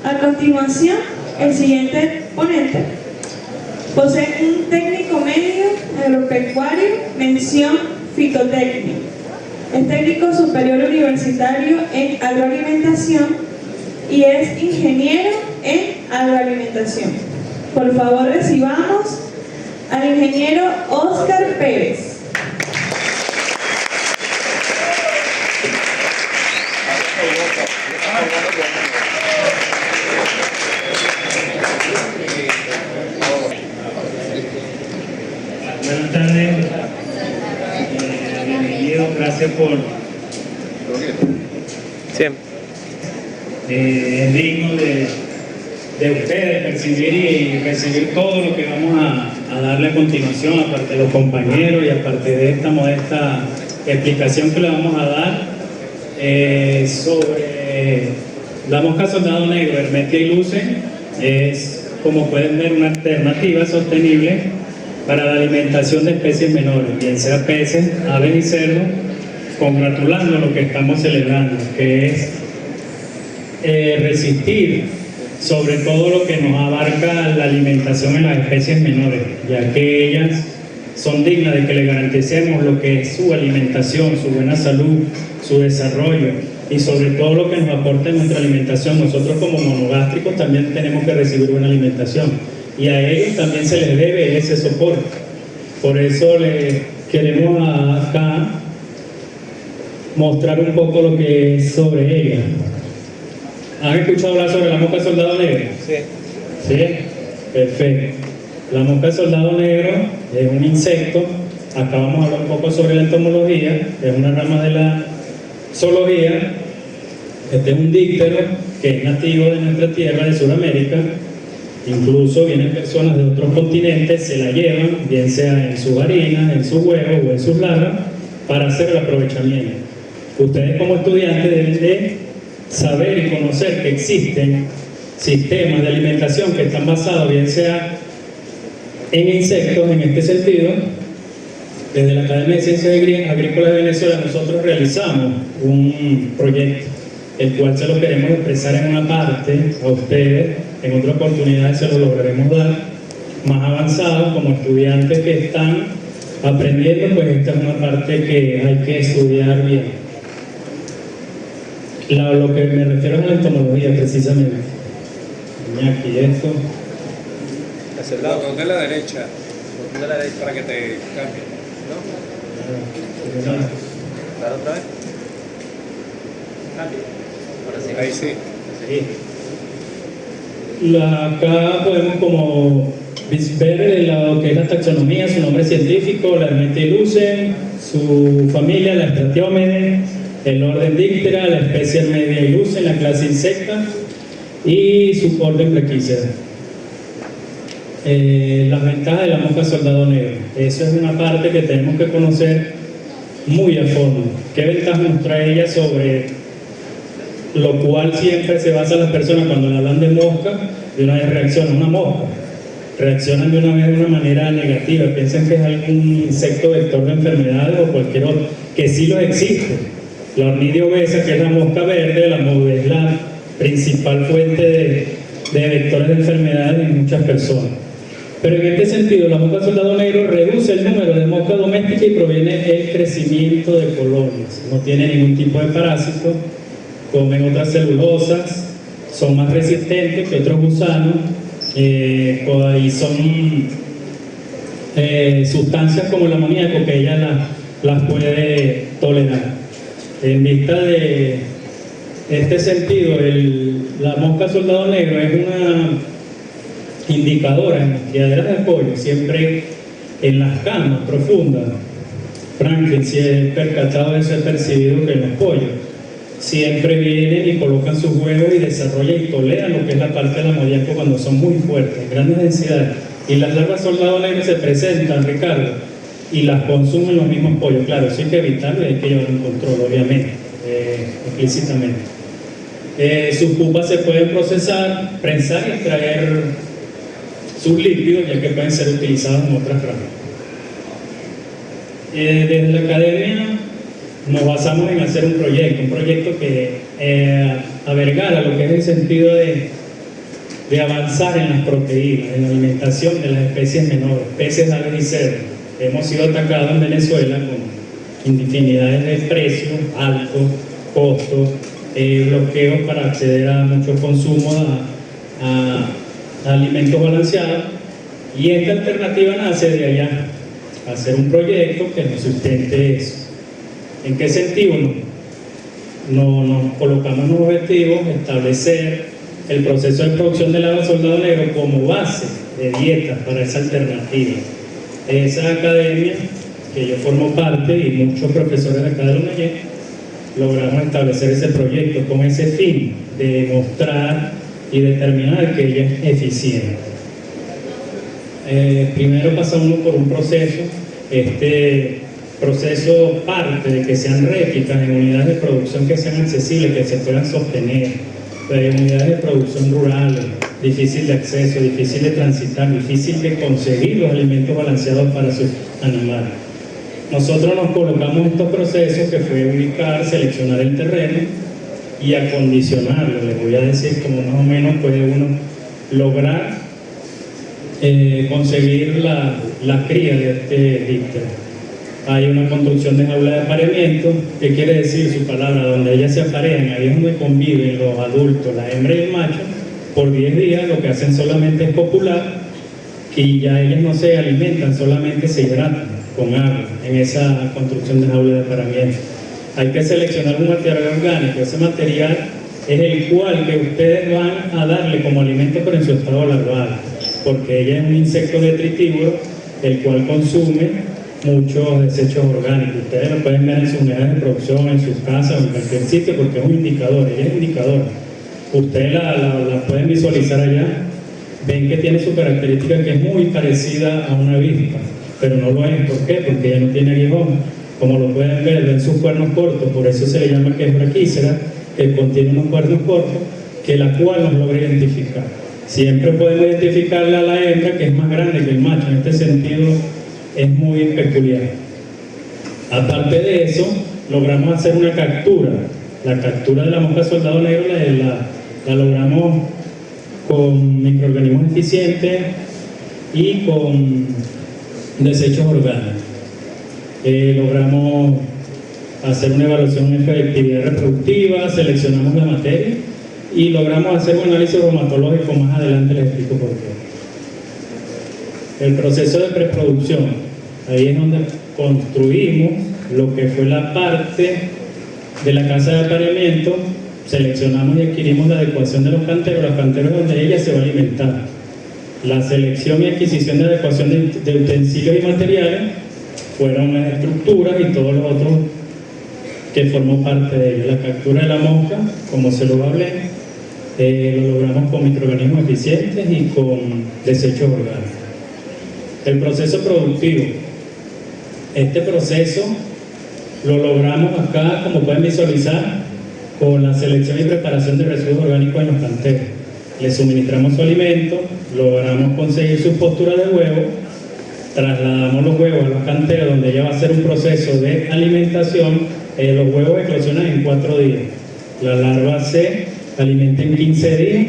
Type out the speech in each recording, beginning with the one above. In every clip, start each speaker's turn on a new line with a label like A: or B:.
A: A continuación, el siguiente ponente posee un técnico medio agropecuario, mención fitotécnico. Es técnico superior universitario en agroalimentación y es ingeniero en agroalimentación. Por favor, recibamos al ingeniero Óscar Pérez.
B: Buenas tardes, bienvenido, gracias por...
C: Siempre.
B: Es digno de ustedes percibir y recibir todo lo que vamos a darle a continuación, aparte de los compañeros y aparte de esta modesta explicación que le vamos a dar sobre la mosca soldado negro, Hermetia ilucens. Es, como pueden ver, una alternativa sostenible para la alimentación de especies menores, bien sea peces, aves y cerdos, congratulando lo que estamos celebrando, que es resistir sobre todo lo que nos abarca la alimentación en las especies menores, ya que ellas son dignas de que le garanticemos lo que es su alimentación, su buena salud, su desarrollo y sobre todo lo que nos aporta en nuestra alimentación. Nosotros como monogástricos también tenemos que recibir buena alimentación y a ellos también se les debe ese soporte. Por eso les queremos acá mostrar un poco lo que es sobre ella. ¿Han escuchado hablar sobre la mosca soldado negro?
C: Sí.
B: ¿Sí? Perfecto. La mosca soldado negro es un insecto. Acá vamos a hablar un poco sobre la entomología, es una rama de la zoología. Este es un díptero que es nativo de nuestra tierra, de Sudamérica. Incluso vienen personas de otros continentes, se la llevan, bien sea en sus harinas, en sus huevos o en sus larvas, para hacer el aprovechamiento. Ustedes como estudiantes deben de saber y conocer que existen sistemas de alimentación que están basados, bien sea en insectos, en este sentido. Desde la Academia de Ciencias Agrícolas de Venezuela nosotros realizamos un proyecto, el cual se lo queremos expresar en una parte a ustedes. En otra oportunidad se lo lograremos dar más avanzado como estudiantes que están aprendiendo, pues esta es una parte que hay que estudiar bien. Lo que me refiero es a la entomología precisamente. Aquí esto.
C: Hacia el lado.
D: Botón de la derecha.
C: Botón de la derecha.
D: Para que te cambie.
C: ¿No? ¿Claro otra vez? Cambio. Ahora sí.
D: Ahí sí.
B: Acá podemos como ver lo que es la taxonomía, su nombre científico, la Hermetia ilucens, su familia, la Stratiomede, el orden Diptera, la especie Hermetia ilucens, la clase insecta y su orden Brachycera. Las ventajas de la mosca soldado negro. Eso es una parte que tenemos que conocer muy a fondo. ¿Qué ventajas nos trae ella sobre lo cual siempre se basa las personas cuando le hablan de mosca? De una vez reaccionan, una mosca. Reaccionan de una vez de una manera negativa, piensan que es algún insecto vector de enfermedades o cualquier otro, que sí lo existe. La ornidia obesa, que es la mosca verde, es la principal fuente de vectores de enfermedades en muchas personas. Pero en este sentido, la mosca soldado negro reduce el número de moscas domésticas y proviene del crecimiento de colonias. No tiene ningún tipo de parásito, comen otras celulosas, son más resistentes que otros gusanos y son sustancias como el amoníaco que ella las puede tolerar. En vista de este sentido, la mosca soldado negro es una indicadora en las criaderas de pollo, siempre en las camas profundas. Franklin, si es percatado de eso, es percibido que en los pollos siempre vienen y colocan sus huevos y desarrollan y toleran lo que es la parte del amoníaco cuando son muy fuertes, en grandes densidades. Y las larvas soldado negro se presentan, Ricardo, y las consumen los mismos pollos. Claro, eso hay que evitarlo y hay que llevar un control, obviamente, explícitamente. Sus pupas se pueden procesar, prensar y extraer sus líquidos, ya que pueden ser utilizados en otras ramas. Desde la academia nos basamos en hacer un proyecto que avergara lo que es el sentido de de avanzar en las proteínas, en la alimentación de las especies menores, peces, aves y cerdos. Hemos sido atacados en Venezuela con infinidades de precios altos, costos, bloqueos para acceder a mucho consumo a alimentos balanceados, y esta alternativa nace de allá, hacer un proyecto que nos sustente eso. ¿En qué sentido? Nos colocamos unos objetivos, establecer el proceso de producción del agua soldado negro como base de dieta para esa alternativa. Esa academia, que yo formo parte, y muchos profesores de acá de la UNAYER, logramos establecer ese proyecto con ese fin de demostrar y determinar que ella es eficiente. Primero pasamos por un proceso. Este proceso parte de que sean réplicas en unidades de producción que sean accesibles, que se puedan sostener, unidades de producción rurales, difícil de acceso, difícil de transitar, difícil de conseguir los alimentos balanceados para sus animales. Nosotros nos colocamos estos procesos, que fue ubicar, seleccionar el terreno y acondicionarlo. Les voy a decir cómo más o menos puede uno lograr conseguir la cría de este díptero. Hay una construcción de jaula de apareamiento, que quiere decir su palabra, donde ellas se aparean, ahí es donde conviven los adultos, la hembra y el macho, por 10 días. Lo que hacen solamente es copular, y ya ellas no se alimentan, solamente se hidratan con agua en esa construcción de jaula de apareamiento. Hay que seleccionar un material orgánico. Ese material es el cual que ustedes van a darle como alimento, pero en su estado larval, porque ella es un insecto detritívoro, el cual consume muchos desechos orgánicos. Ustedes lo pueden ver en sus unidades de producción, en sus casas o en cualquier sitio, porque es un indicador, ella es un indicador. Ustedes la pueden visualizar allá, ven que tiene su característica, que es muy parecida a una avispa, pero no lo es. ¿Por qué? Porque ella no tiene aguijón. Como lo pueden ver, ven sus cuernos cortos, por eso se le llama que es braquícera, que contiene unos cuernos cortos, que la cual nos logra identificar. Siempre podemos identificarla a la hembra, que es más grande que el macho. En este sentido es muy peculiar. Aparte de eso, logramos hacer una captura. La captura de la mosca soldado negro la logramos con microorganismos eficientes y con desechos orgánicos. Logramos hacer una evaluación de efectividad reproductiva, seleccionamos la materia y logramos hacer un análisis bromatológico. Más adelante les explico por qué. El proceso de preproducción, ahí es donde construimos lo que fue la parte de la casa de apareamiento. Seleccionamos y adquirimos la adecuación de los canteros donde ella se va a alimentar. La selección y adquisición de adecuación de utensilios y materiales fueron las estructuras y todos los otros que formó parte de ello. La captura de la mosca, como se lo hablé, lo logramos con microorganismos eficientes y con desechos orgánicos. El proceso productivo. Este proceso lo logramos acá, como pueden visualizar, con la selección y preparación de residuos orgánicos en los canteros. Les suministramos su alimento, logramos conseguir sus posturas de huevo, trasladamos los huevos a los canteros, donde ella va a hacer un proceso de alimentación. Los huevos eclosionan en 4 días. La larva se alimenta en 15 días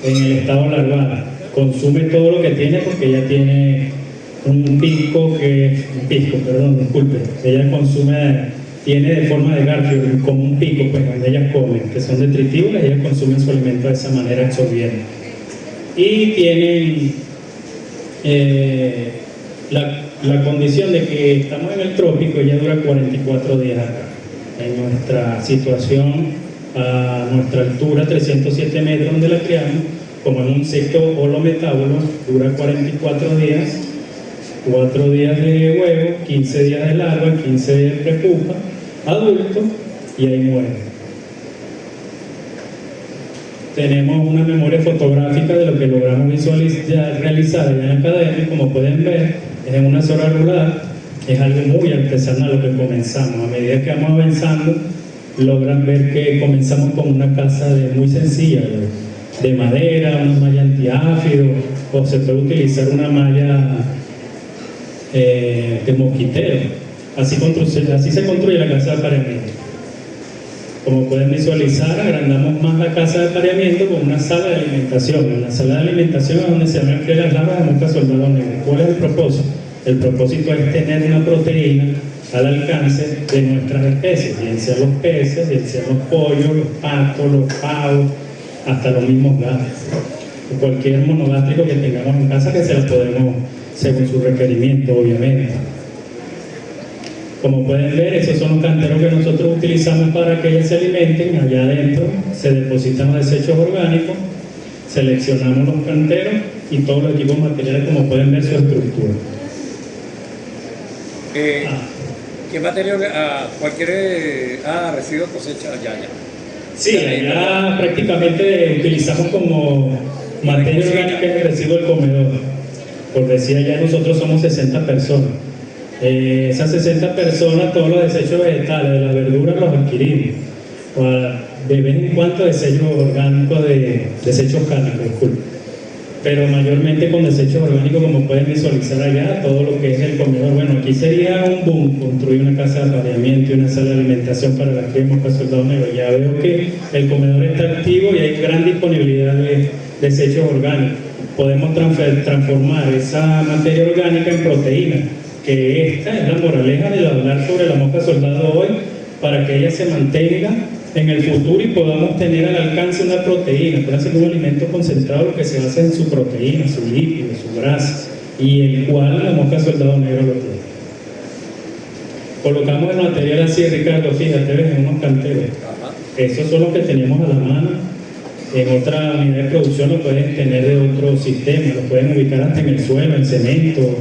B: en el estado larval. Consume todo lo que tiene, porque ella tiene un pisco, ella tiene de forma de garfio, como un pico, pues, donde ellas comen, que son detritívoras, y ellas consumen su alimento de esa manera, absorbiendo. Y tienen la condición de que estamos en el trópico. Ella dura 44 días acá. En nuestra situación, a nuestra altura, 307 metros donde la criamos, como es un insecto holometábulo, dura 44 días, 4 días de huevo, 15 días de larva, 15 días de prepupa, adulto, y ahí muere. Tenemos una memoria fotográfica de lo que logramos realizar en la academia. Como pueden ver, es en una zona rural, es algo muy artesanal lo que comenzamos. A medida que vamos avanzando, logran ver que comenzamos con una casa muy sencilla, de madera, una malla antiáfido, o se puede utilizar una malla de mosquitero. Así se construye la casa de apareamiento. Como pueden visualizar, agrandamos más la casa de apareamiento con una sala de alimentación. En la sala de alimentación es donde se van a emplear las larvas de mosca soldado negro. ¿Cuál es el propósito? El propósito es tener una proteína al alcance de nuestras especies, bien sean los peces, bien sean los pollos, los patos, los pavos, hasta los mismos gatos. O cualquier monogástrico que tengamos en casa que se la podemos, según su requerimiento, obviamente. Como pueden ver, esos son los canteros que nosotros utilizamos para que ellas se alimenten. Allá adentro se depositan los desechos orgánicos, seleccionamos los canteros y todos los equipos materiales, como pueden ver, su estructura.
D: ¿Qué material? Cualquier residuo cosecha ya.
B: Sí, allá prácticamente utilizamos como materia orgánica el residuo del comedor. Por decir, allá nosotros somos 60 personas. Esas 60 personas, todos los desechos vegetales de las verduras los adquirimos. De vez en cuando desechos orgánicos desechos cárnicos, disculpe. Pero mayormente con desechos orgánicos, como pueden visualizar allá, todo lo que es el comedor. Bueno, aquí sería un boom construir una casa de apareamiento y una sala de alimentación para la cría de mosca soldado negro. Ya veo que el comedor está activo y hay gran disponibilidad de desechos orgánicos. Podemos transformar esa materia orgánica en proteína, que esta es la moraleja del hablar sobre la mosca soldado hoy, para que ella se mantenga en el futuro y podamos tener al alcance una proteína. Puede ser un alimento concentrado lo que se basa en su proteína, su lípido, su grasa, y el cual la mosca soldado negro lo tiene. Colocamos el material así, Ricardo, fíjate, ves, en unos canteros. Esos son los que tenemos a la mano. En otra unidad de producción lo pueden tener de otro sistema, lo pueden ubicar hasta en el suelo, en cemento,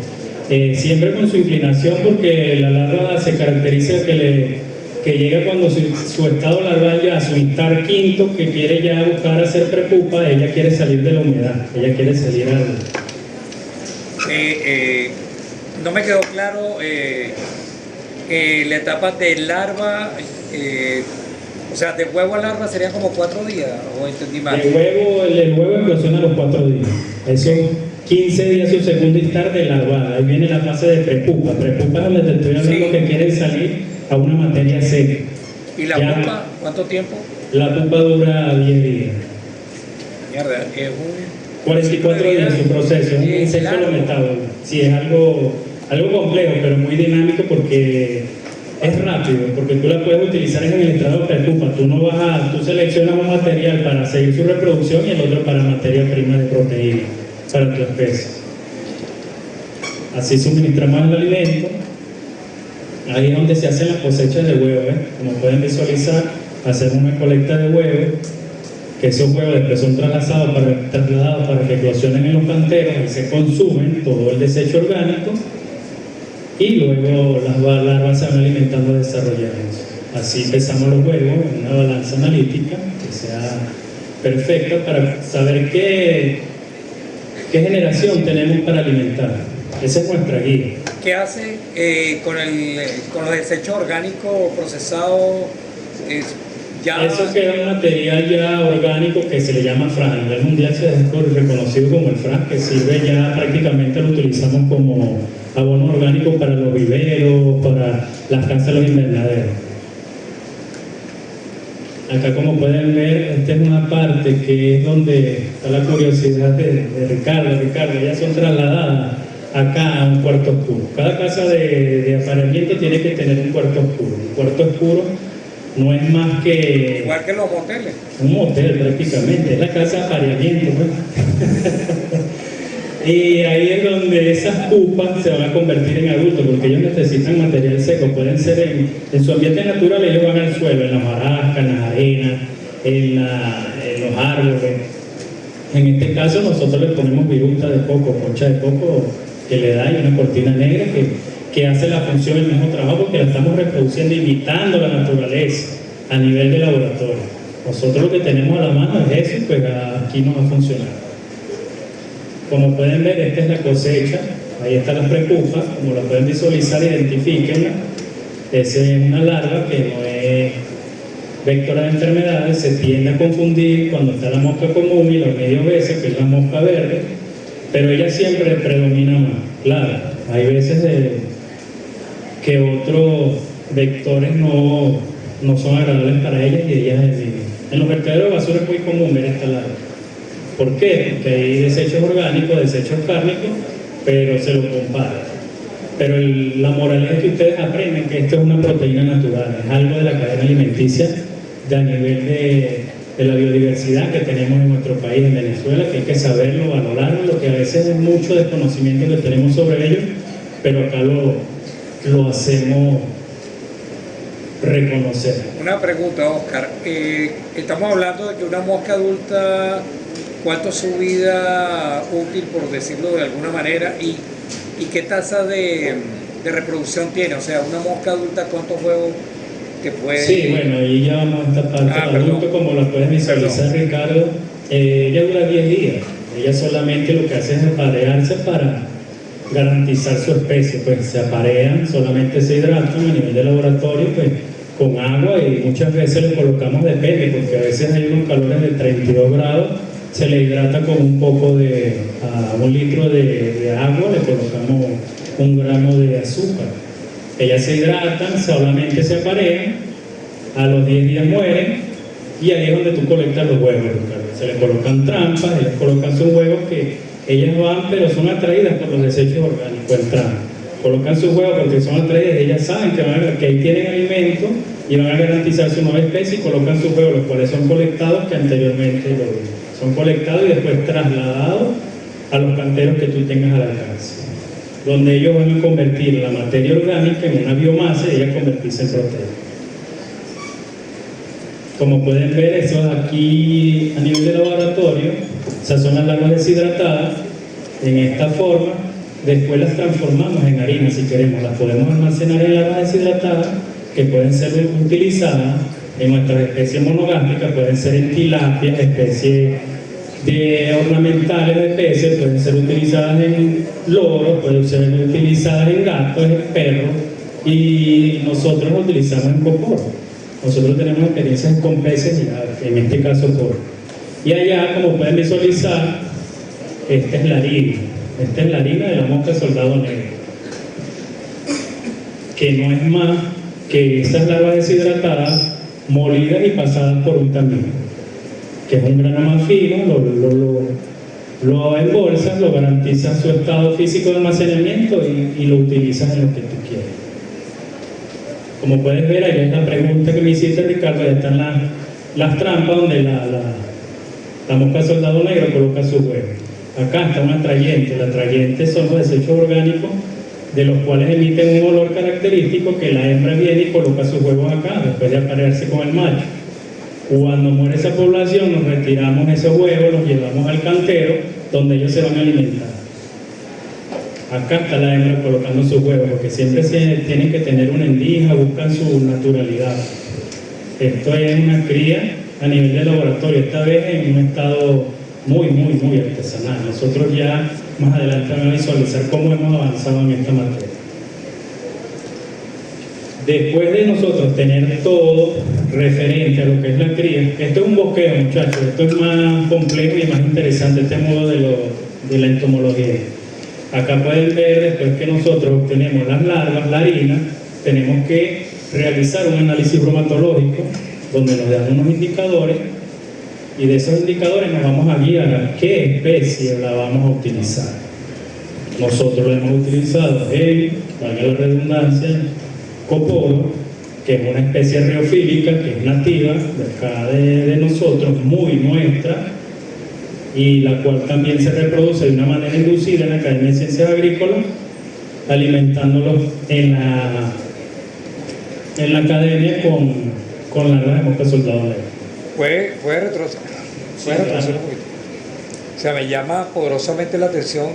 B: siempre con su inclinación, porque la larva se caracteriza que llega cuando su estado larval ya, su instar quinto, que quiere ya buscar hacer prepupa, ella quiere salir de la humedad, ella quiere salir al...
D: No me quedó claro la etapa de larva, o sea, de huevo a larva serían como 4 días, o entendí mal.
B: El huevo eclosiona a los 4 días. Eso, 15 días su segundo instar de larvada. Ahí viene la fase de prepupa. Prepupa es donde te estoy hablando, que quieren salir a una materia seca.
D: ¿Y la pupa? ¿Cuánto tiempo?
B: La pupa dura 10 días.
D: Mierda, es
B: 44 días su proceso, es un insecto metabólico. Sí, es algo complejo, pero muy dinámico porque es rápido, porque tú la puedes utilizar en el estrado de prepupa. Tú seleccionas un material para seguir su reproducción y el otro para materia prima de proteína para tu especie. Así suministramos el alimento. Ahí es donde se hacen las cosechas de huevos, como pueden visualizar, hacemos una colecta de huevos, que esos huevos después son trasladados para que eclosionen en los canteros y se consumen todo el desecho orgánico, y luego las larvas se van alimentando y desarrollándose. Así pesamos los huevos en una balanza analítica que sea perfecta para saber qué generación tenemos para alimentar. Esa es nuestra guía.
D: ¿Qué hace con los desechos orgánicos procesados?
B: Eso queda un material ya orgánico que se le llama FRAN. A nivel mundial se es reconocido como el FRAN, que sirve ya, prácticamente lo utilizamos como abono orgánico para los viveros, para las casas de los invernaderos. Acá, como pueden ver, esta es una parte que es donde está la curiosidad de Ricardo. Ellas son trasladadas acá a un cuarto oscuro. Cada casa de apareamiento tiene que tener un cuarto oscuro. Un cuarto oscuro no es más que...
D: Igual que los moteles.
B: Un motel prácticamente, es la casa de apareamiento. Y ahí es donde esas pupas se van a convertir en adultos, porque ellos necesitan material seco. Pueden ser en su ambiente natural, ellos van al suelo, en las marascas, en las arenas, en los árboles. En este caso nosotros le ponemos viruta de coco, concha de coco, que le da, y una cortina negra que hace la función, el mismo trabajo, porque la estamos reproduciendo, imitando la naturaleza a nivel de laboratorio. Nosotros lo que tenemos a la mano es eso, pues aquí no va a funcionar. Como pueden ver, esta es la cosecha, ahí están las prepupas, como la pueden visualizar, identifíquenla. Esa es una larva que no es vectora de enfermedades, se tiende a confundir cuando está la mosca común y la medio veces, que es la mosca verde, pero ella siempre predomina más. Claro, hay veces que otros vectores no no son agradables para ellas y ellas viven. En los vertederos de basura es muy común ver esta larva. ¿Por qué? Porque hay desechos orgánicos, desechos cárnicos, pero se lo comparan. Pero la moraleja es que ustedes aprenden que esto es una proteína natural, es algo de la cadena alimenticia a nivel de la biodiversidad que tenemos en nuestro país, en Venezuela, que hay que saberlo, valorarlo, lo que a veces es mucho desconocimiento que tenemos sobre ello, pero acá lo hacemos reconocer.
D: Una pregunta, Oscar. Estamos hablando de que una mosca adulta, ¿cuánto es su vida útil, por decirlo de alguna manera? ¿Y qué tasa de reproducción tiene? O sea, una mosca adulta, ¿cuántos huevos que puede?
B: Sí, bueno, ahí ya vamos a esta parte. El adulto, como la puedes visualizar, Ricardo, ella dura 10 días. Ella solamente lo que hace es aparearse para garantizar su especie. Pues se aparean, solamente se hidratan a nivel de laboratorio, pues con agua, y muchas veces le colocamos, depende, porque a veces hay unos calores de 32 grados, se le hidrata con un poco a 1 litro de agua, le colocamos 1 gramo de azúcar. Ellas se hidratan, solamente se aparean, a los 10 días mueren, y ahí es donde tú colectas los huevos, Ricardo. Se le colocan trampas, ellas colocan sus huevos que ellas van, pero son atraídas por los desechos orgánicos, entran. Colocan sus huevos porque son atraídas, ellas saben que ahí tienen alimento y van a garantizar su nueva especie, y colocan sus huevos, los cuales son colectados, que anteriormente son colectados y después trasladados a los canteros que tú tengas al alcance, donde ellos van a convertir la materia orgánica en una biomasa y ella convertirse en proteína. Como pueden ver, eso aquí a nivel de laboratorio, esas son las larvas deshidratadas en esta forma. Después las transformamos en harina si queremos, las podemos almacenar en larvas deshidratadas que pueden ser utilizadas en nuestras especies monogástricas, pueden ser en tilapias, especies de ornamentales de peces, pueden ser utilizadas en loros, pueden ser utilizadas en gatos, en perros, y nosotros lo utilizamos en copor. Nosotros tenemos experiencias con peces y en este caso por. Y allá, como pueden visualizar, esta es la harina. Esta es la harina de la mosca soldado negro, que no es más que esas larvas deshidratadas molidas y pasadas por un camino, que es un grano más fino, lo embolsas, lo garantizas su estado físico de almacenamiento y lo utilizas en lo que tú quieres. Como puedes ver, ahí es la pregunta que me hiciste, Ricardo, ahí están las trampas donde la mosca soldado negro coloca sus huevos. Acá está un atrayente. El atrayente son los desechos orgánicos, de los cuales emiten un olor característico, que la hembra viene y coloca sus huevos acá después de aparearse con el macho. Cuando muere esa población, nos retiramos esos huevos, los llevamos al cantero, donde ellos se van a alimentar. Acá está la hembra colocando sus huevos, porque siempre tienen que tener una endija, buscan su naturalidad. Esto es una cría a nivel de laboratorio, esta vez en un estado muy artesanal. Nosotros ya más adelante vamos a visualizar cómo hemos avanzado en esta materia. Después de nosotros tener todo referente a lo que es la cría, esto es un bosqueo, muchachos, esto es más complejo y más interesante, este modo de la entomología. Acá pueden ver, después que nosotros obtenemos las larvas, la harina, tenemos que realizar un análisis bromatológico donde nos dan unos indicadores, y de esos indicadores nos vamos a guiar a qué especie la vamos a utilizar. Nosotros la hemos utilizado en, valga la redundancia, coporo, que es una especie reofílica que es nativa de acá de nosotros, muy nuestra, y la cual también se reproduce de una manera inducida en la Academia de Ciencias Agrícolas, alimentándolos en la academia con larvas de mosca soldado negro.
D: ¿Puede retroceder un poquito? O sea, me llama poderosamente la atención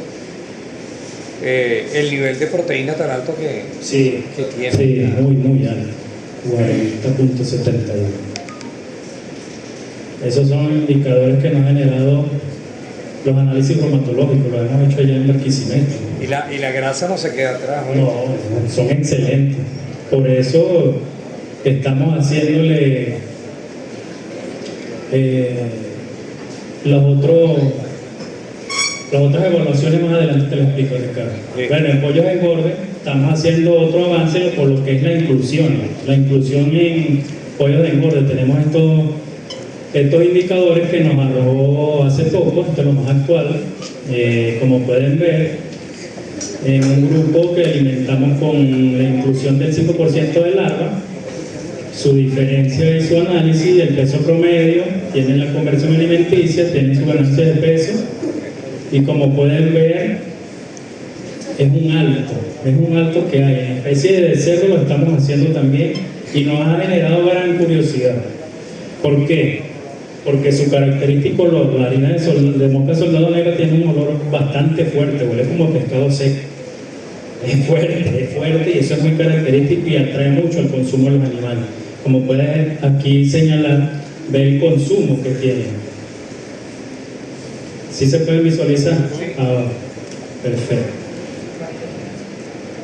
D: el nivel de proteína tan alto que tiene.
B: Sí, muy alto, 40.71. Esos son indicadores que nos han generado los análisis bromatológicos, lo hemos hecho allá en Barquisimeto.
D: Y la grasa no se queda atrás, ¿no?
B: No, son excelentes. Por eso estamos haciéndole las otras evaluaciones más adelante te lo explico, Ricardo.
D: Sí.
B: Bueno, en pollos de engorde estamos haciendo otro avance por lo que es la inclusión pollos de engorde. Tenemos estos indicadores que nos arrojó hace poco, esto es lo más actual. Como pueden ver, en un grupo que alimentamos con la inclusión del 5% de larva, su diferencia y su análisis del peso promedio, tienen la conversión alimenticia, tienen su ganancia de peso, y como pueden ver, es un alto que hay. En especie de cerdo lo estamos haciendo también y nos ha generado gran curiosidad. ¿Por qué? Porque su característico olor, la harina de mosca soldado negra tiene un olor bastante fuerte, huele como pescado seco. Es fuerte y eso es muy característico y atrae mucho al consumo de los animales. Como pueden aquí señalar, ve el consumo que tiene. ¿Sí se puede visualizar? Ah, perfecto.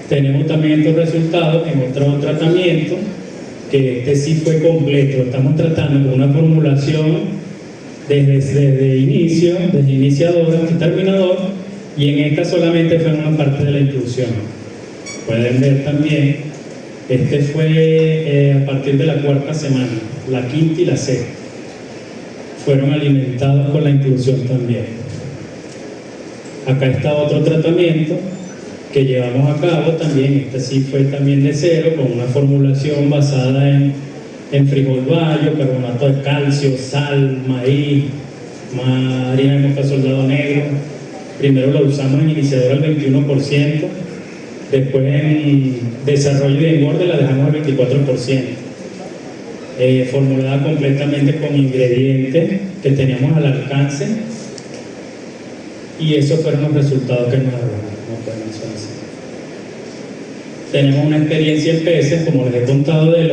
B: Tenemos también estos resultados en otro tratamiento, que este sí fue completo. Estamos tratando con una formulación desde inicio, desde iniciador hasta terminador, y en esta solamente fue una parte de la inclusión. Pueden ver también, este fue a partir de la 4ª semana, la 5ª y la 6ª. Fueron alimentados con la inclusión también. Acá está otro tratamiento que llevamos a cabo también. Este sí fue también de cero, con una formulación basada en frijol bayo, carbonato de calcio, sal, maíz, harina de mosca soldado negro. Primero lo usamos en iniciador al 21%, después en desarrollo y engorde la dejamos al 24%. Formulada completamente con ingredientes que teníamos al alcance, y esos fueron los resultados que nos arrojaron. Tenemos una experiencia en peces, como les he contado, de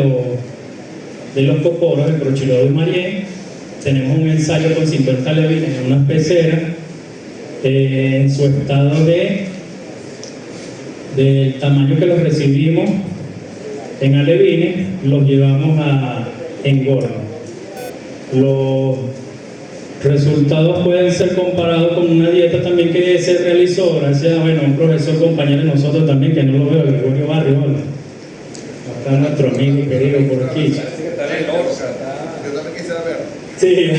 B: los coporos, el Crochilodes marien. Tenemos un ensayo con 50 alevines en unas peceras, en su estado del tamaño que los recibimos en alevines, los llevamos a engorde. Los resultados pueden ser comparados con una dieta también que se realizó gracias a un profesor compañero de nosotros también, que no lo veo, Gregorio Barrio. Hola. Acá nuestro amigo querido por aquí.
E: Yo también quisiera ver.
B: Sí.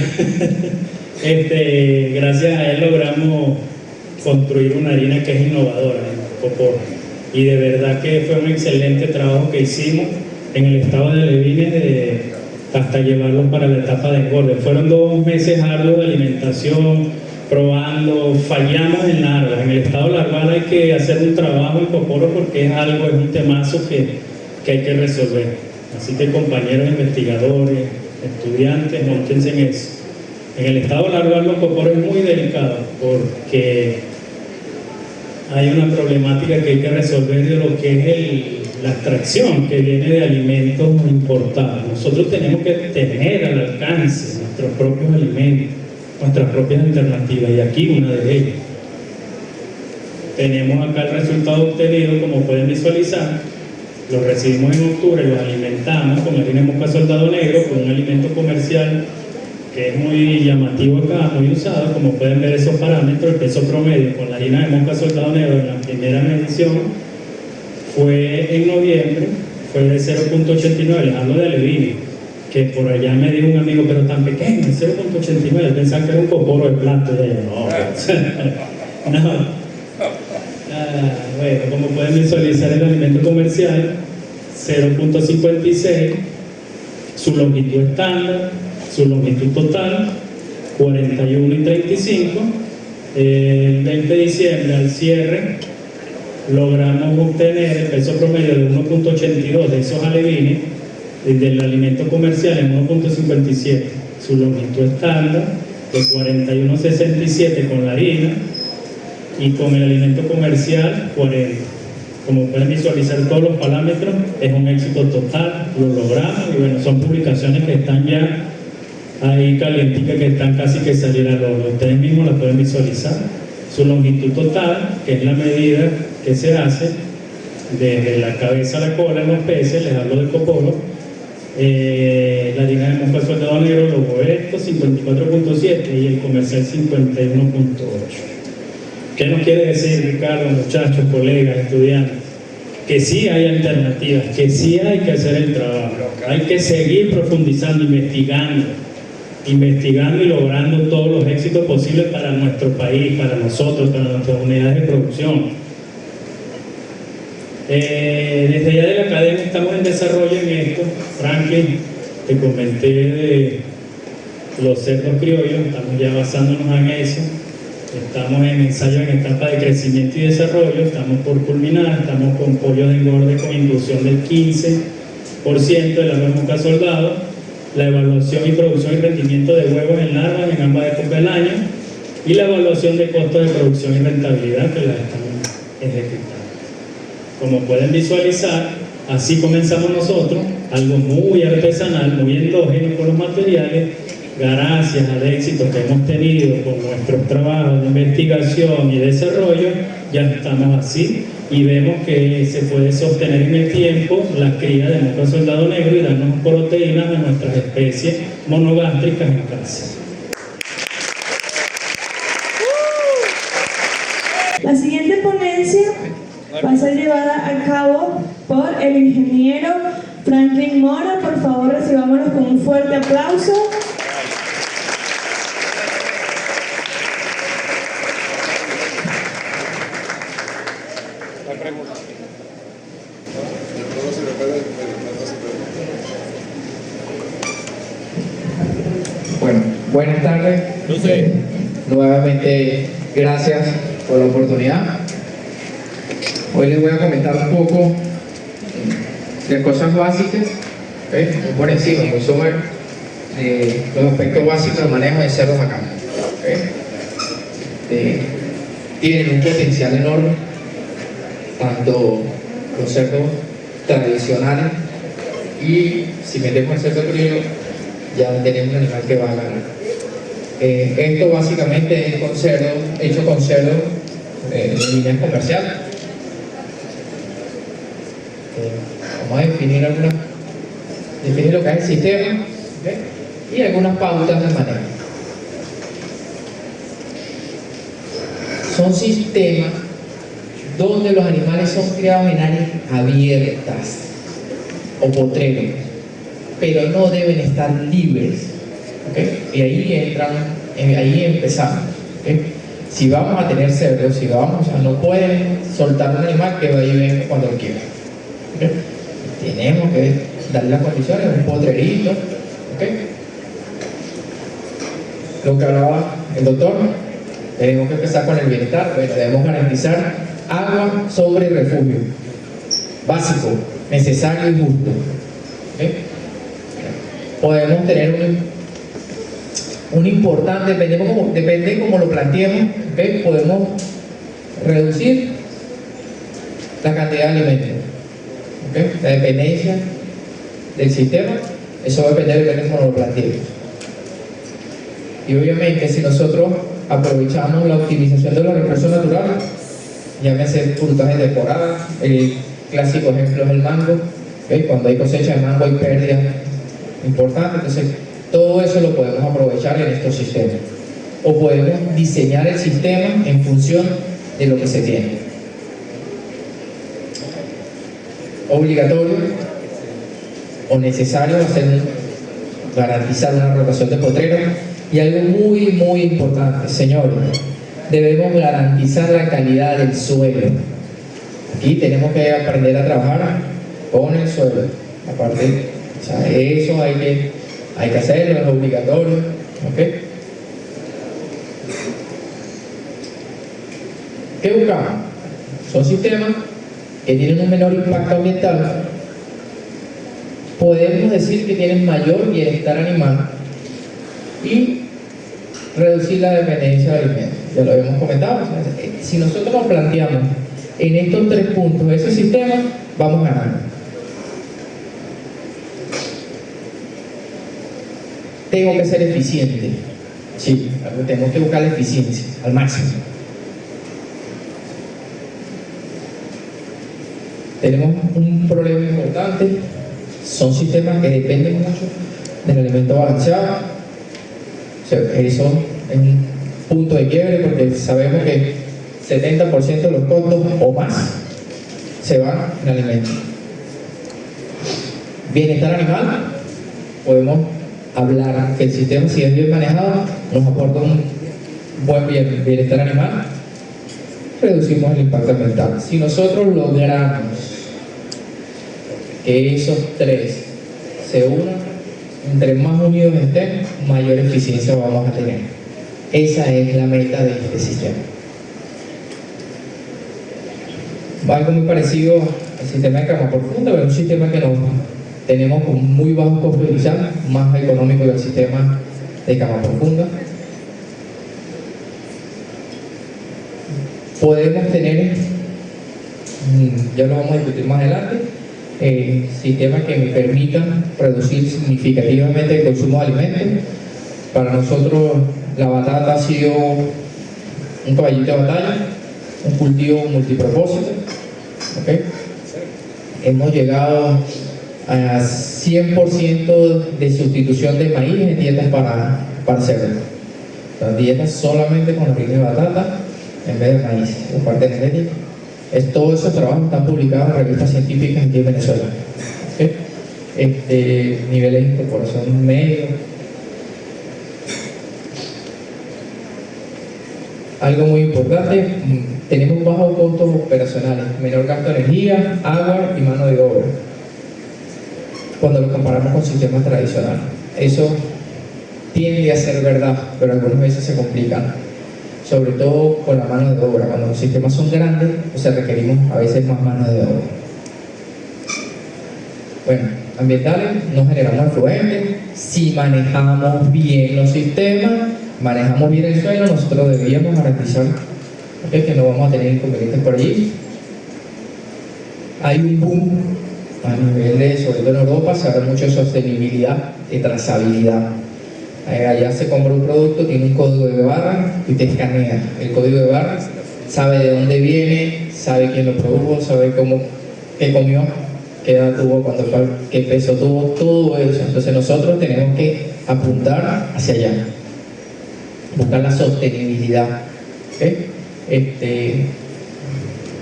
B: Gracias a él logramos construir una harina que es innovadora, copor. Y de verdad que fue un excelente trabajo que hicimos en el estado de alevines hasta llevarlos para la etapa de engorde. Fueron 2 meses arduos de alimentación, probando, fallamos en larvas. En el estado larval hay que hacer un trabajo en coporo porque es un temazo que hay que resolver. Así que compañeros investigadores, estudiantes, móntense en eso. En el estado larval los coporos es muy delicado porque hay una problemática que hay que resolver de lo que es la extracción que viene de alimentos importados. Nosotros tenemos que tener al alcance nuestros propios alimentos, nuestras propias alternativas, y aquí una de ellas. Tenemos acá el resultado obtenido, como pueden visualizar. Los recibimos en octubre, los alimentamos con harina de mosca soldado negro, con un alimento comercial que es muy llamativo acá, muy usado. Como pueden ver esos parámetros, el peso promedio con la harina de mosca soldado negro en la primera medición fue en noviembre, fue de 0.89, les hablo de alevines, que por allá me dijo un amigo, pero tan pequeño, 0.89, pensaba que era un coporo de plato. No. Bueno, como pueden visualizar, el alimento comercial 0.56, su longitud estándar, su longitud total 41 y 35. El 20 de diciembre al cierre logramos obtener el peso promedio de 1.82 de esos alevines, del alimento comercial en 1.57, su longitud estándar de 41.67 con la harina, y con el alimento comercial 40. Como pueden visualizar todos los parámetros, es un éxito total, lo logramos, y bueno, son publicaciones que están ya ahí calienticas, que están casi que salir al horno. Ustedes mismos las pueden visualizar. Su longitud total, que es la medida que se hace desde la cabeza a la cola en los peces, les hablo del coporo. La harina de mosca soldado negro, los boestos 54.7 y el comercial 51.8. ¿Qué nos quiere decir, Ricardo, muchachos, colegas, estudiantes? que sí hay alternativas, que sí hay que hacer el trabajo, hay que seguir profundizando, investigando y logrando todos los éxitos posibles para nuestro país, para nosotros, para nuestras unidades de producción. Desde allá de la academia estamos en desarrollo en esto. Franklin, te comenté de los cerdos criollos, estamos ya basándonos en eso. Estamos en ensayo en etapa de crecimiento y desarrollo, estamos por culminar, estamos con pollo de engorde con inclusión del 15% de la moca soldado, la evaluación y producción y rendimiento de huevos en larvas en ambas épocas del año y la evaluación de costos de producción y rentabilidad que las estamos ejecutando. Como pueden visualizar, así comenzamos nosotros, algo muy artesanal, muy endógeno con los materiales. Gracias al éxito que hemos tenido con nuestros trabajos de investigación y desarrollo, ya estamos así y vemos que se puede sostener en el tiempo la cría de moca soldado negro y darnos proteínas a nuestras especies monogástricas en casa.
A: La siguiente ponencia va a ser llevada a cabo por el ingeniero Franklin Mora. Por favor, recibámonos con un fuerte aplauso.
F: Bueno, buenas tardes. Nuevamente, gracias por la oportunidad. Hoy les voy a comentar un poco de cosas básicas, muy por encima, muy sobre los aspectos básicos del manejo de cerdos acá. Tienen un potencial enorme, tanto los cerdos tradicionales y si metemos el cerdo criollo, ya tenemos un animal que va a ganar. Esto básicamente es con cerdo, hecho con cerdo de líneas comerciales. Vamos a definir lo que es el sistema, y algunas pautas de manejo. Son sistemas donde los animales son criados en áreas abiertas o potreros, pero no deben estar libres, y ahí empezamos. Si vamos a tener cerdos, no pueden soltar un animal que vaya y venga cuando lo quiera. Tenemos que darle las condiciones, un potrerito, lo que hablaba el doctor, tenemos que empezar con el bienestar. Debemos garantizar agua, sobre y refugio básico, necesario y justo. Podemos tener un importante, depende cómo lo planteemos, podemos reducir la cantidad de alimentos. La dependencia del sistema, eso va a depender de cómo lo planteemos. Y obviamente, si nosotros aprovechamos la optimización de los recursos naturales, llámese frutas de temporada, el clásico ejemplo es el mango, cuando hay cosecha de mango hay pérdida importante, entonces todo eso lo podemos aprovechar en estos sistemas. O podemos diseñar el sistema en función de lo que se tiene. Obligatorio o necesario garantizar una rotación de potreros, y algo muy muy importante, señores, debemos garantizar la calidad del suelo. Aquí tenemos que aprender a trabajar con el suelo, aparte, eso hay que hacerlo, es obligatorio. ¿Qué buscamos? Son sistemas que tienen un menor impacto ambiental, podemos decir que tienen mayor bienestar animal y reducir la dependencia de alimentos. Ya lo habíamos comentado. Si nosotros nos planteamos en estos 3 puntos de ese sistema, vamos ganando. Tengo que ser eficiente. Sí, tenemos que buscar la eficiencia al máximo. Tenemos un problema importante, son sistemas que dependen mucho del alimento balanceado. Eso es un punto de quiebre, porque sabemos que 70% de los costos o más se van en alimentos. Bienestar animal, podemos hablar que el sistema, si es bien manejado, nos aporta un buen bienestar animal, reducimos el impacto ambiental. Si nosotros logramos que esos tres se unan, entre más unidos estén, mayor eficiencia vamos a tener. Esa es la meta de este sistema. Algo muy parecido al sistema de cama profunda, pero un sistema que tenemos con muy bajo costo inicial, más económico que el sistema de cama profunda. Podemos tener, ya lo vamos a discutir más adelante, sistemas que me permitan reducir significativamente el consumo de alimentos. Para nosotros la batata ha sido un caballito de batalla, un cultivo multipropósito. ¿Okay? Hemos llegado a 100% de sustitución de maíz en dietas para cerdo. Las dietas solamente con harina de batata en vez de maíz, por parte energética. Todos esos trabajos están publicados en revistas científicas aquí en Venezuela. ¿Okay? Niveles de incorporación medio. Algo muy importante, tenemos bajos costos operacionales, menor gasto de energía, agua y mano de obra, cuando lo comparamos con sistemas tradicionales. Eso tiende a ser verdad, pero algunas veces se complican, sobre todo con la mano de obra. Cuando los sistemas son grandes, pues requerimos a veces más mano de obra. Bueno, ambientales, no generamos efluentes. Si manejamos bien los sistemas, manejamos bien el suelo, nosotros deberíamos garantizar que no vamos a tener inconvenientes por allí. Hay un boom a nivel de, sobre todo en Europa, se habla mucho de sostenibilidad y trazabilidad. Allá se compra un producto, tiene un código de barra y te escanea el código de barra, sabe de dónde viene, sabe quién lo produjo, sabe qué comió, qué edad tuvo, qué peso tuvo, todo eso. Entonces nosotros tenemos que apuntar hacia allá, buscar la sostenibilidad. ¿Okay?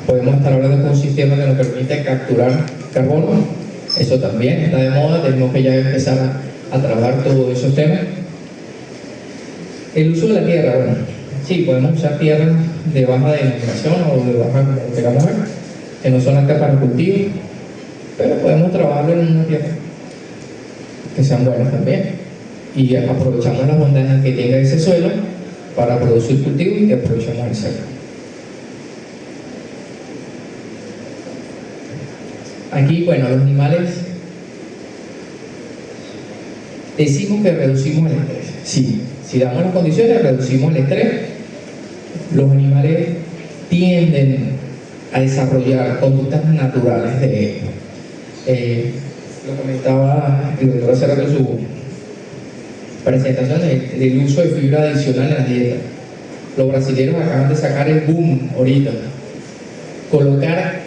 F: Podemos estar hablando de un sistema que nos permite capturar carbono. Eso también está de moda, tenemos que ya empezar a trabajar todos esos temas. El uso de la tierra, bueno, sí, podemos usar tierras de baja denominación o de baja, como queramos ver, que no son aptas para cultivo, pero podemos trabajarlo en una tierra que sean buenas también, y aprovechamos las bondades que tenga ese suelo para producir cultivos y aprovechamos el suelo. Aquí, bueno, los animales, decimos que reducimos el estrés. Sí, si damos las condiciones, reducimos el estrés. Los animales tienden a desarrollar conductas naturales de ellos. Lo comentaba el doctor hace rato en su presentación del uso de fibra adicional en la dieta. Los brasileños acaban de sacar el boom ahorita. Colocar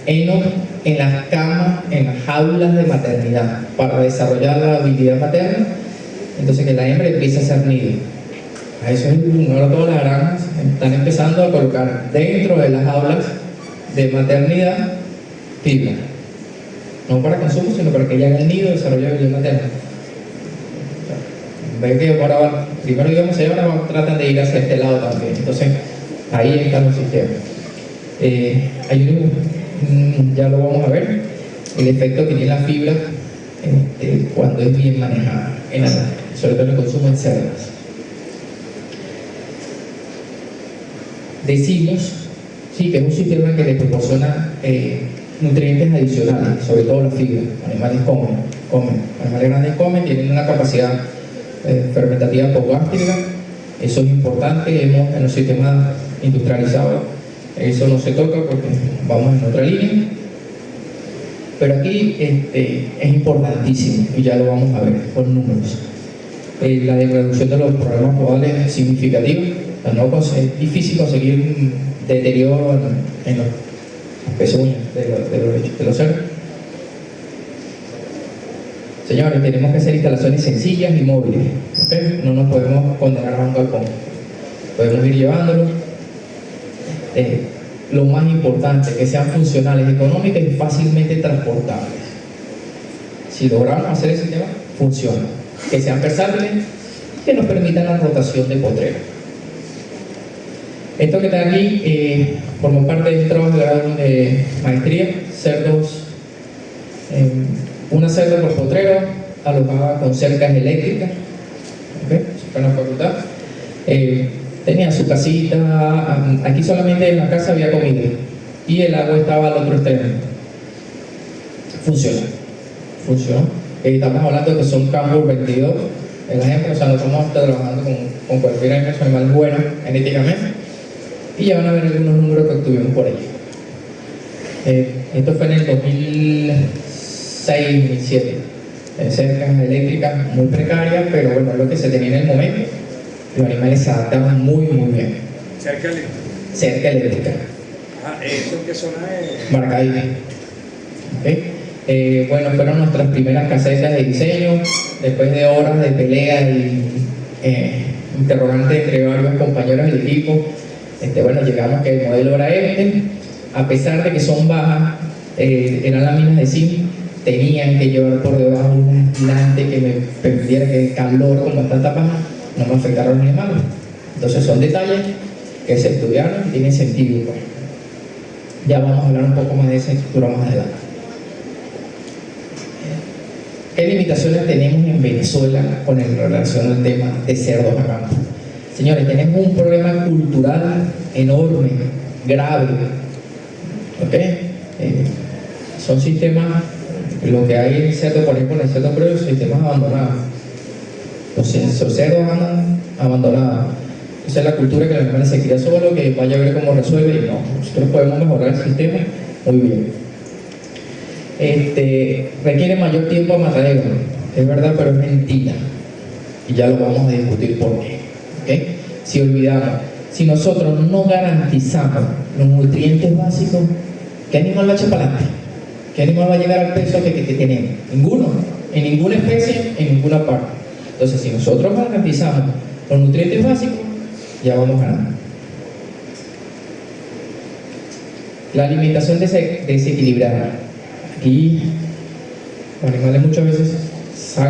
F: heno en las camas, en las jaulas de maternidad para desarrollar la habilidad materna, entonces que la hembra empiece a hacer nido. A eso es el boom. Ahora todas las granjas están empezando a colocar dentro de las jaulas de maternidad fibra, no para consumo, sino para que ella haga el nido y desarrolle la habilidad materna. Ven que ahora primero digamos ahora tratan de ir hacia este lado también. Entonces ahí están los sistemas. Hay ya lo vamos a ver, el efecto que tiene la fibra cuando es bien manejada, sobre todo en el consumo en cerdas. Decimos sí, que es un sistema que le proporciona nutrientes adicionales, sobre todo la fibra. Animales comen, animales grandes comen, tienen una capacidad fermentativa post-gástrica. Eso es importante. En los sistemas industrializados eso no se toca porque vamos en otra línea, pero aquí es importantísimo y ya lo vamos a ver con números. La reducción de los problemas podales es significativa. Es difícil conseguir deterioro en los pezuñas de los cerdos. Señores, tenemos que hacer instalaciones sencillas y móviles, ¿okay? No nos podemos condenar a un galpón, podemos ir llevándolo. lo más importante, que sean funcionales, económicas y fácilmente transportables. Si logramos hacer ese tema, funciona. Que sean versátiles y que nos permitan la rotación de potrero. Esto que está aquí forma parte del trabajo de grado de maestría, cerdos, una cerda por potrero, alojada con cercas eléctricas, ¿okay? Eso fue en la facultad. Tenía su casita, aquí solamente en la casa había comida y el agua estaba al otro extremo. Funcionó. Estamos hablando de que son Campbell 22, el ejemplo, o sea, no estamos trabajando con cualquier ejemplo, son animales buenos genéticamente, y ya van a ver algunos números que obtuvimos por ahí. Esto fue en el 2006-2007. Cercas eléctricas muy precarias, pero bueno, es lo que se tenía en el momento. Los animales se adaptaban muy bien.
D: Cerca eléctrica.
F: Cerca eléctrica.
D: ¿Eso en qué zona es?
F: Maracaibo. ¿Okay? Bueno, fueron nuestras primeras casetas de diseño, después de horas de pelea y interrogantes entre varios compañeros del equipo. Bueno, llegamos que el modelo era este. A pesar de que son bajas, eran láminas de zinc, tenían que llevar por debajo un aislante que me permitiera que el calor, como está tapada, no me afectara a los animales. Entonces son detalles que se estudiaron y tienen sentido. Pues. Ya vamos a hablar un poco más de esa estructura más adelante. ¿Qué limitaciones tenemos en Venezuela con relación al tema de cerdos a campo? Señores, tenemos un problema cultural enorme, grave. ¿Ok? Son sistemas, lo que hay en cerdo, por ejemplo, en el cerdo creo, sistemas abandonados. Los cerdos andan abandonados. Esa es la cultura que el animal se cría solo, que vaya a ver cómo resuelve, y no. Nosotros podemos mejorar el sistema muy bien. Requiere mayor tiempo a matadero, es verdad, pero es mentira. Y ya lo vamos a discutir por qué. ¿Okay? Si olvidamos, si nosotros no garantizamos los nutrientes básicos, ¿qué animal va a echar para adelante? ¿Qué animal va a llegar al peso que tenemos? Ninguno, en ninguna especie, en ninguna parte. Entonces, si nosotros garantizamos los nutrientes básicos, ya vamos ganando. La alimentación desequilibrada. Aquí los animales muchas veces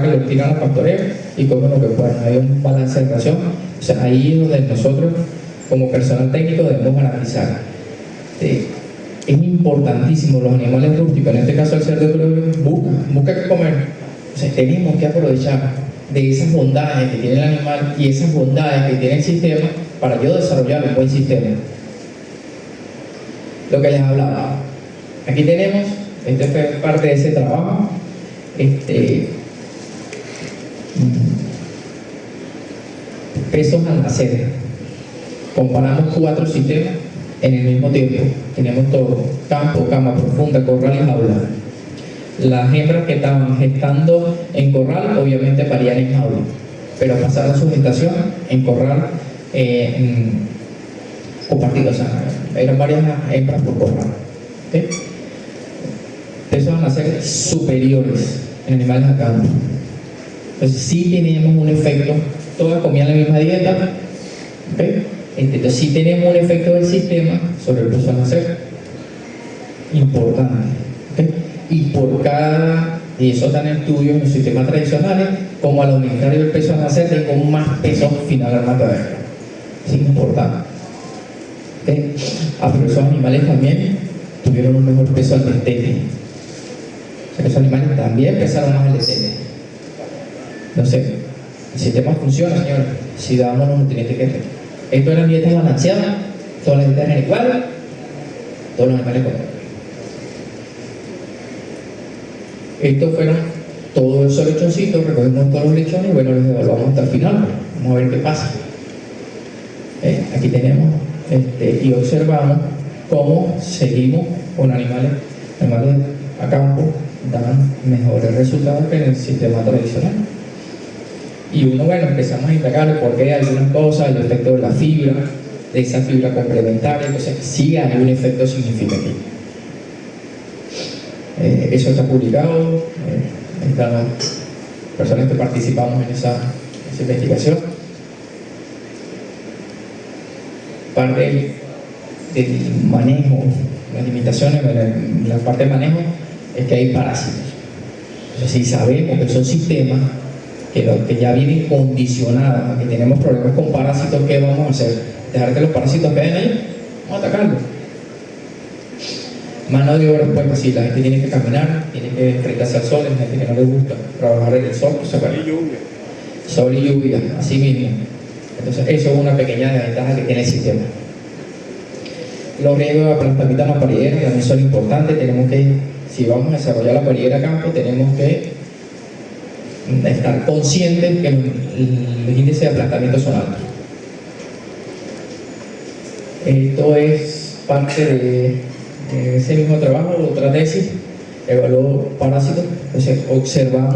F: los tiran a pastoreo y comen lo que puedan. Hay un balance de ración. O sea, ahí es donde nosotros, como personal técnico, debemos garantizar. Es importantísimo, los animales rústicos, en este caso el cerdo creo, busca que comer. O sea, tenemos que aprovechar de esas bondades que tiene el animal y esas bondades que tiene el sistema para yo desarrollar un buen sistema. Lo que les hablaba. Aquí tenemos, fue parte de ese trabajo. Pesos al nacer. Comparamos 4 sistemas en el mismo tiempo. Tenemos todo: campo, cama profunda, corral y jaula. Las hembras que estaban gestando en corral obviamente parían en jaula, pero pasaron su gestación en corral compartido, o sea, eran varias hembras por corral. ¿Okay? Pesos al nacer superiores en animales a campo. Entonces sí tenemos un efecto, todas comían la misma dieta, ¿okay? Entonces sí tenemos un efecto del sistema sobre el peso al nacer importante, ¿okay? Y eso está en estudios en los sistemas tradicionales, como al aumentar el peso al nacer tengo más peso final al matadero. Es importante, ¿okay? Pero esos animales también tuvieron un mejor peso al destete. O sea, esos animales también pesaron más al destete. Entonces, el sistema funciona, señores, si damos los nutrientes que requieren. Esto eran dietas balanceadas, todas las dietas eran iguales, todos los animales comen. Estos fueron todos esos lechoncitos, recogimos todos los lechones y bueno, los evaluamos hasta el final. Vamos a ver qué pasa. Aquí tenemos y observamos cómo seguimos con animales a campo, dan mejores resultados que en el sistema tradicional. Y uno, bueno, empezamos a indagar por qué hay algunas cosas, el efecto de la fibra, de esa fibra complementaria, entonces sí hay un efecto significativo. Eso está publicado, están las personas que participamos en esa investigación. Parte del manejo, las limitaciones de la parte de manejo, es que hay parásitos. Entonces, si sabemos que son sistemas que ya vienen condicionados, que tenemos problemas con parásitos, ¿qué vamos a hacer? ¿Dejar que los parásitos queden ahí? Vamos a atacarlos. Mano de obra, pues sí, la gente tiene que caminar, tiene que enfrentarse al sol, hay gente que no le gusta trabajar en el sol, pues, sol y lluvia, así mismo. Entonces, eso es una pequeña desventaja que tiene el sistema. Los riesgos de aplastamiento en la parrillera también son importantes. Tenemos que, si vamos a desarrollar la parrillera a campo, tenemos que estar conscientes que los índices de aplastamiento son altos. Esto es parte de ese mismo trabajo, otra tesis, evaluó parásitos. Entonces, observamos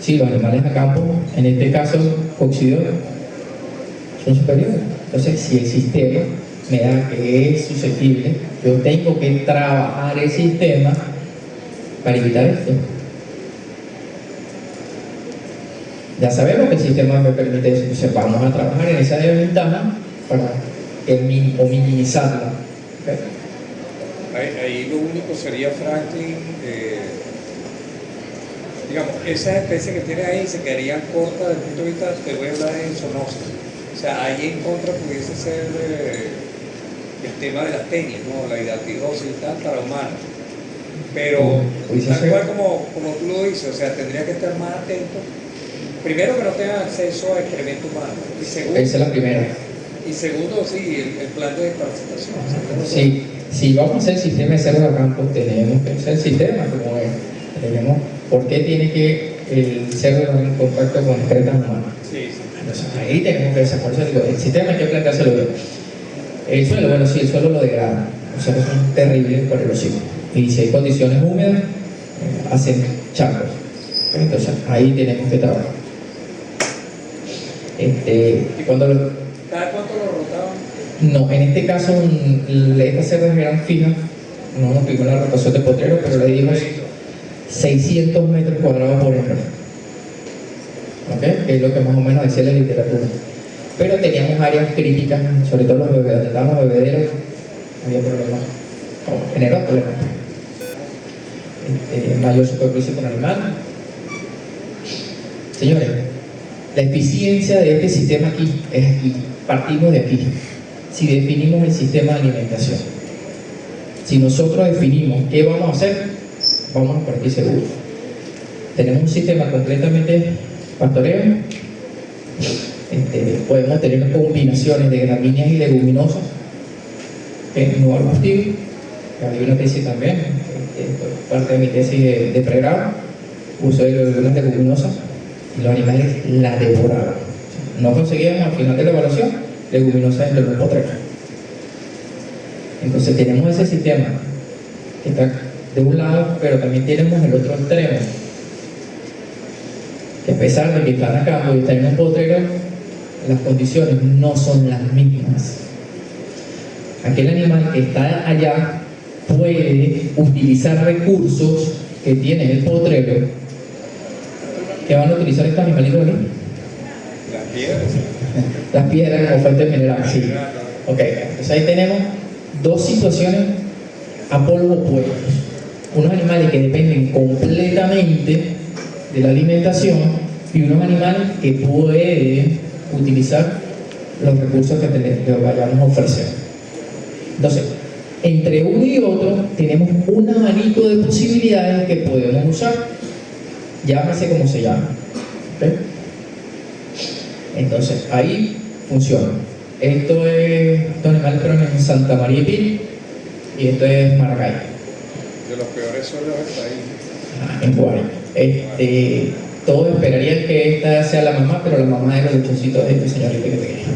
F: si los animales a campo, en este caso coccidioides, son superiores. Entonces, si el sistema me da que es susceptible, yo tengo que trabajar el sistema para evitar esto. Ya sabemos que el sistema me permite eso, entonces vamos a trabajar en esa desventaja para minimizarla. ¿Okay?
D: Ahí lo único sería, Franklin, digamos, esas especies que tienes ahí se quedarían cortas desde el punto de vista, te voy a hablar de zoonosis. O sea, ahí en contra pudiese ser el tema de las tenias, ¿no? La hidratidosis y tal para humanos. Pero tal cual como tú lo dices, o sea, tendría que estar más atento. Primero, que no tengan acceso a excremento humano. Y segundo,
F: esa es la primera.
D: Y segundo, sí, el plan de desparasitación.
F: Sí, si vamos a hacer el sistema de cerdos a campo, tenemos que hacer el sistema como es. Tenemos, ¿por qué tiene que el cerdo estar en contacto con excretas humanas?
D: Sí, sí.
F: Entonces, ahí tenemos que desarrollar el sistema, hay que planteárselo bien. El suelo, bueno, sí, el suelo lo degrada. Los cerdos son terribles para los hijos. Y si hay condiciones húmedas, hacen charcos. Entonces, ahí tenemos que trabajar.
D: ¿Cada cuánto lo rotaban?
F: No, en este caso, estas cerdas eran fijas. No nos tuvimos la rotación de potrero, pero le dimos 600 metros cuadrados por hembra. ¿Ok? Que es lo que más o menos decía la literatura. Pero teníamos áreas críticas, sobre todo los bebederos, había problemas, generó problemas. Mayor superficie por animal. Señores, la eficiencia de este sistema aquí es aquí, partimos de aquí. Si definimos el sistema de alimentación, si nosotros definimos qué vamos a hacer, vamos a partir seguros. Tenemos un sistema completamente pastoreo. Podemos tener combinaciones de gramíneas y leguminosas no arbustivos. Hay una tesis también, parte de mi tesis de pregrado, uso de las leguminosas y los animales la devoraban. No conseguíamos al final de la evaluación leguminosas entre los potreros. Entonces tenemos ese sistema que está de un lado, pero también tenemos el otro extremo, que a pesar de que están acá y están en un potrero, las condiciones no son las mismas. Aquel animal que está allá puede utilizar recursos que tiene el potrero. ¿Qué van a utilizar estos animalitos aquí?
D: Las piedras.
F: Las piedras como fuente mineral, sí. Ok, entonces ahí tenemos dos situaciones a polos opuestos. Unos animales que dependen completamente de la alimentación y unos animales que pueden utilizar los recursos que vayamos a ofrecer. Entonces, entre uno y otro tenemos un abanico de posibilidades que podemos usar, llámese como se llame. ¿Okay? Entonces, ahí funciona. Estos animales fueron en Santa María y Pil, y esto es Maracay.
D: De los peores suelos del país.
F: En Guari. Todos esperarían que esta sea la mamá, pero la mamá de los lechoncitos de este señorito que pequeño.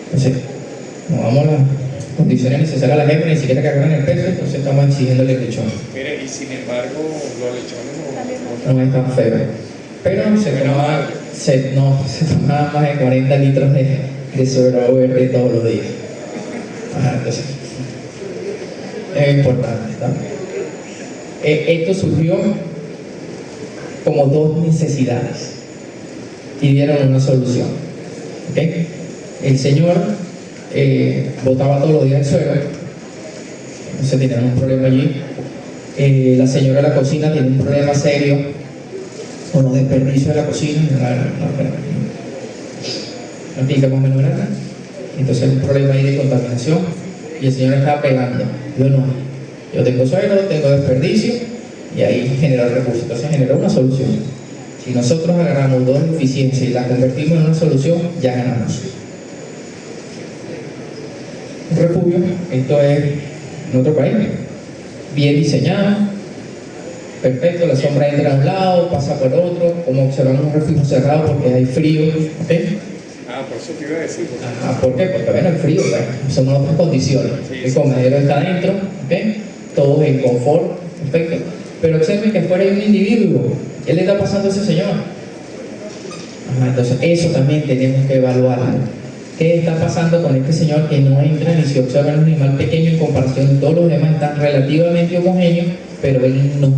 F: Entonces, no vamos a las condiciones necesarias a la hembra, ni siquiera que agarren el peso, entonces estamos exigiéndole el lechón.
D: Mire, y sin embargo, los lechones
F: No es tan feo. Pero se tomaba más de 40 litros de suero verde todos los días. Entonces, es importante, ¿no? Esto surgió como dos necesidades y dieron una solución. ¿Okay? El señor botaba todos los días el suero, entonces tenían un problema allí. La señora de la cocina tiene un problema serio con los desperdicios de la cocina, la pica más o menos grande. Entonces hay un problema ahí de contaminación y el señor estaba pegando. Yo no, yo tengo suero, tengo desperdicio y ahí genera recursos. Entonces generó una solución. Si nosotros agarramos dos deficiencias y las convertimos en una solución, ya ganamos. Un refugio, esto es en otro país, bien diseñado, perfecto, la sombra entra a un lado, pasa por otro, como observamos un refugio cerrado porque hay frío, ¿ok?
D: Por eso te iba a decir.
F: ¿Por qué? Porque bueno, el frío, bueno, son otras condiciones. El comedero está adentro, ¿ok? Todo en confort, perfecto. Pero observen que afuera hay un individuo. ¿Qué le está pasando a ese señor? Entonces, eso también tenemos que evaluarlo. ¿Qué está pasando con este señor que no entra ni se observa un animal pequeño en comparación? Todos los demás están relativamente homogéneos, pero él no.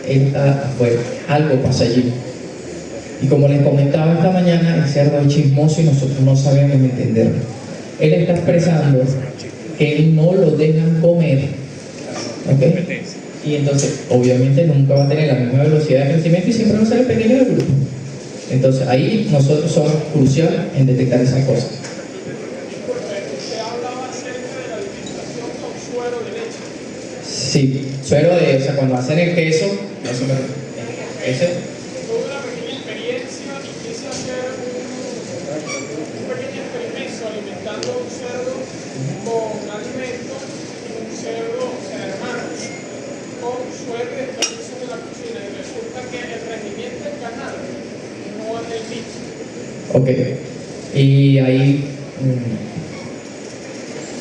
F: Él está afuera. Algo pasa allí. Y como les comentaba esta mañana, el cerdo es chismoso y nosotros no sabemos entenderlo. Él está expresando que él no lo dejan comer, ¿ok? Y entonces, obviamente, nunca va a tener la misma velocidad de crecimiento y siempre va a ser el pequeño del grupo. Entonces, ahí nosotros somos cruciales en detectar esas cosas.
G: Usted hablaba acerca de la alimentación con suero de leche.
F: Sí, suero de, o sea, cuando hacen el queso, eso ese.
G: Tuve una pequeña experiencia y quise hacer un pequeño experimento alimentando un cerdo con alimento y un cerdo, o sea, hermanos, con suero y desperdicios de la cocina. Y resulta que el rendimiento del canal no es el mismo.
F: Ok, y ahí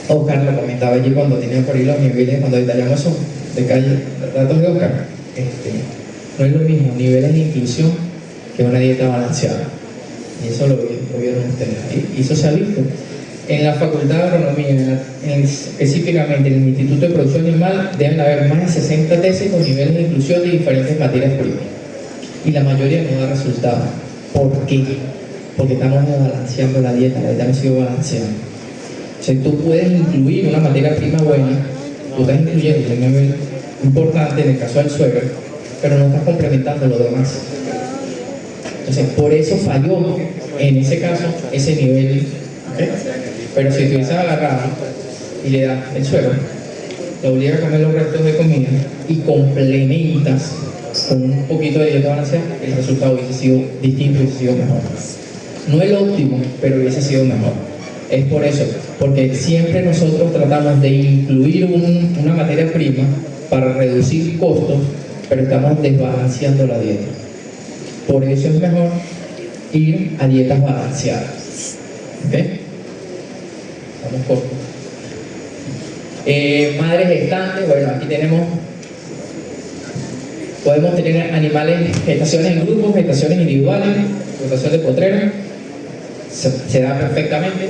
F: Oscar lo comentaba allí cuando tenía por ahí los niveles, cuando detallamos esos datos de Oscar, no es lo mismo niveles de inclusión que una dieta balanceada. Y eso lo vieron ustedes. Y eso se ha visto. En la Facultad de Agronomía, específicamente en el Instituto de Producción Animal, deben haber más de 60 tesis con niveles de inclusión de diferentes materias primas. Y la mayoría no da resultados. ¿Por qué? Porque estamos balanceando la dieta no ha sido balanceada. O sea, tú puedes incluir una materia prima buena, tú estás incluyendo un nivel importante en el caso del suero, pero no estás complementando lo demás. Entonces, por eso falló en ese caso ese nivel. ¿Okay? Pero si tú hubieses agarrado y le das el suero, lo obligas a comer los restos de comida y complementas con un poquito de dieta balanceada, el resultado hubiese sido distinto, hubiese sido mejor. No el óptimo, pero hubiese sido mejor. Es por eso, porque siempre nosotros tratamos de incluir una materia prima para reducir costos, pero estamos desbalanceando la dieta. Por eso es mejor ir a dietas balanceadas. ¿Ok? Estamos cortos. Madres gestantes, bueno, aquí podemos tener animales, gestaciones en grupos, gestaciones individuales, rotación de potrero, se da perfectamente.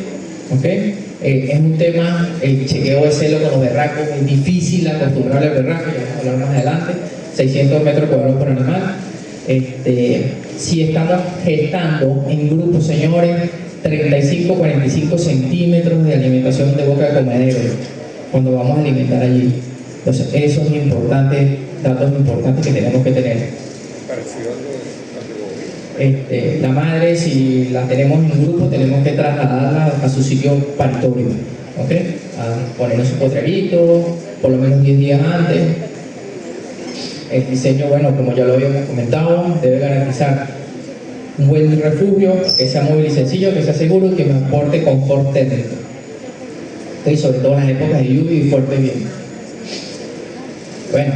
F: ¿Okay? Es un tema, el chequeo de celo con los berracos, es difícil acostumbrar al berraco, ya vamos a hablar más adelante, 600 metros cuadrados por animal. Si estamos gestando en grupos, señores, 35-45 centímetros de alimentación de boca de comedero, cuando vamos a alimentar allí. Entonces, esos son importantes, datos importantes que tenemos que tener.
D: Parecido a
F: la madre, si la tenemos en un grupo, tenemos que trasladarla a su sitio paritorio, ¿ok? A ponerle su potrerito, por lo menos 10 días antes. El diseño, bueno, como ya lo habíamos comentado, debe garantizar un buen refugio, que sea móvil y sencillo, que sea seguro y que me aporte confort térmico. Y sobre todo en las épocas de lluvia y fuerte viento. Bueno,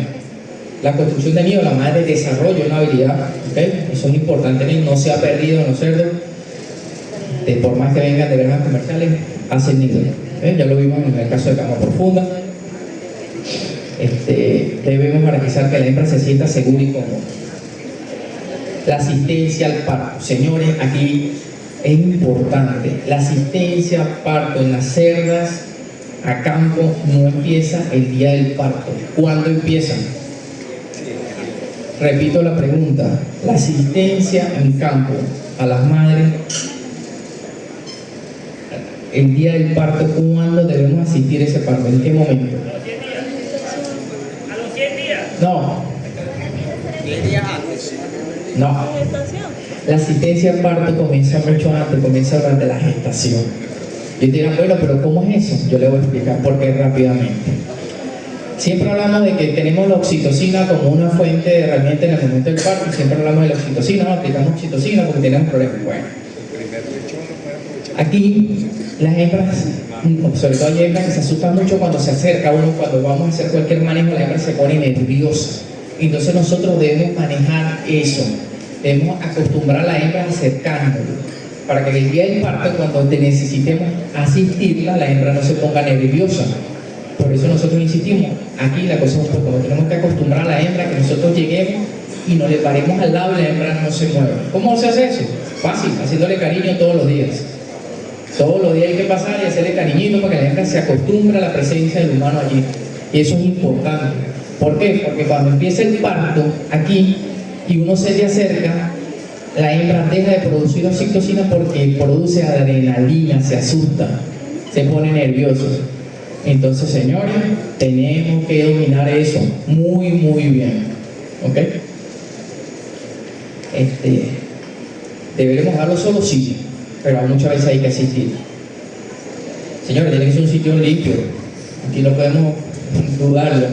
F: la construcción de nido, la madre desarrolla una habilidad, ¿okay? Eso es importante, no se ha perdido en los cerdos, por más que vengan de granjas comerciales, hacen nido, ¿okay? Ya lo vimos en el caso de cama profunda. Debemos garantizar que la hembra se sienta segura y cómoda. La asistencia al parto, señores, aquí es importante, la asistencia al parto en las cerdas a campo no empieza el día del parto. ¿Cuándo empiezan? Repito la pregunta, la asistencia en campo a las madres el día del parto, ¿cuándo debemos asistir a ese parto? ¿En qué momento?
G: A los 10 días.
F: No. No. La asistencia al parto comienza mucho antes, comienza durante la gestación. Y dirán, bueno, pero ¿cómo es eso? Yo le voy a explicar por qué rápidamente. Siempre hablamos de que tenemos la oxitocina como una fuente realmente en el momento del parto. Siempre hablamos de la oxitocina, no aplicamos oxitocina porque tenemos problemas. Bueno, aquí las hembras, sobre todo hay hembras que se asustan mucho cuando se acerca uno, cuando vamos a hacer cualquier manejo, la hembra se pone nerviosa. Entonces nosotros debemos manejar eso, debemos acostumbrar a la hembra a acercándolo, para que el día del parto, cuando necesitemos asistirla, la hembra no se ponga nerviosa. Por eso nosotros insistimos, aquí la cosa es un poco, tenemos que acostumbrar a la hembra que nosotros lleguemos y nos le paremos al lado y la hembra no se mueva. ¿Cómo se hace eso? Fácil, haciéndole cariño todos los días. Todos los días hay que pasar y hacerle cariñito para que la hembra se acostumbre a la presencia del humano allí. Y eso es importante. ¿Por qué? Porque cuando empieza el parto aquí y uno se le acerca, la hembra deja de producir oxitocina porque produce adrenalina, se asusta, se pone nervioso. Entonces, señores, tenemos que dominar eso muy, muy bien. ¿Ok? ¿Deberemos darlo solo? Sí, pero muchas veces hay que asistir. Señores, tiene que ser un sitio limpio. Aquí no podemos dudarlo.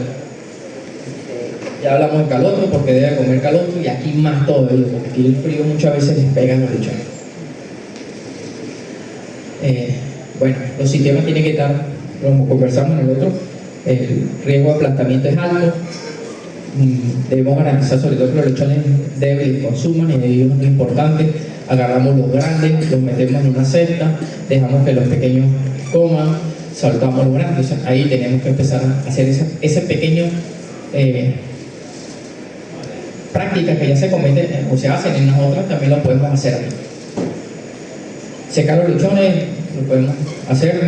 F: Ya hablamos de calostro porque debe comer calostro y aquí más todavía, porque aquí el frío muchas veces les pega a los lechones. Bueno, los sistemas tienen que estar, como conversamos en el otro, el riesgo de aplastamiento es alto. Debemos garantizar sobre todo que los lechones débiles consuman, y de ello es muy importante. Agarramos los grandes, los metemos en una cesta, dejamos que los pequeños coman, soltamos los grandes. Entonces ahí tenemos que empezar a hacer ese pequeño prácticas que ya se cometen o se hacen en las otras, también lo podemos hacer aquí. Secar los lechones lo podemos hacer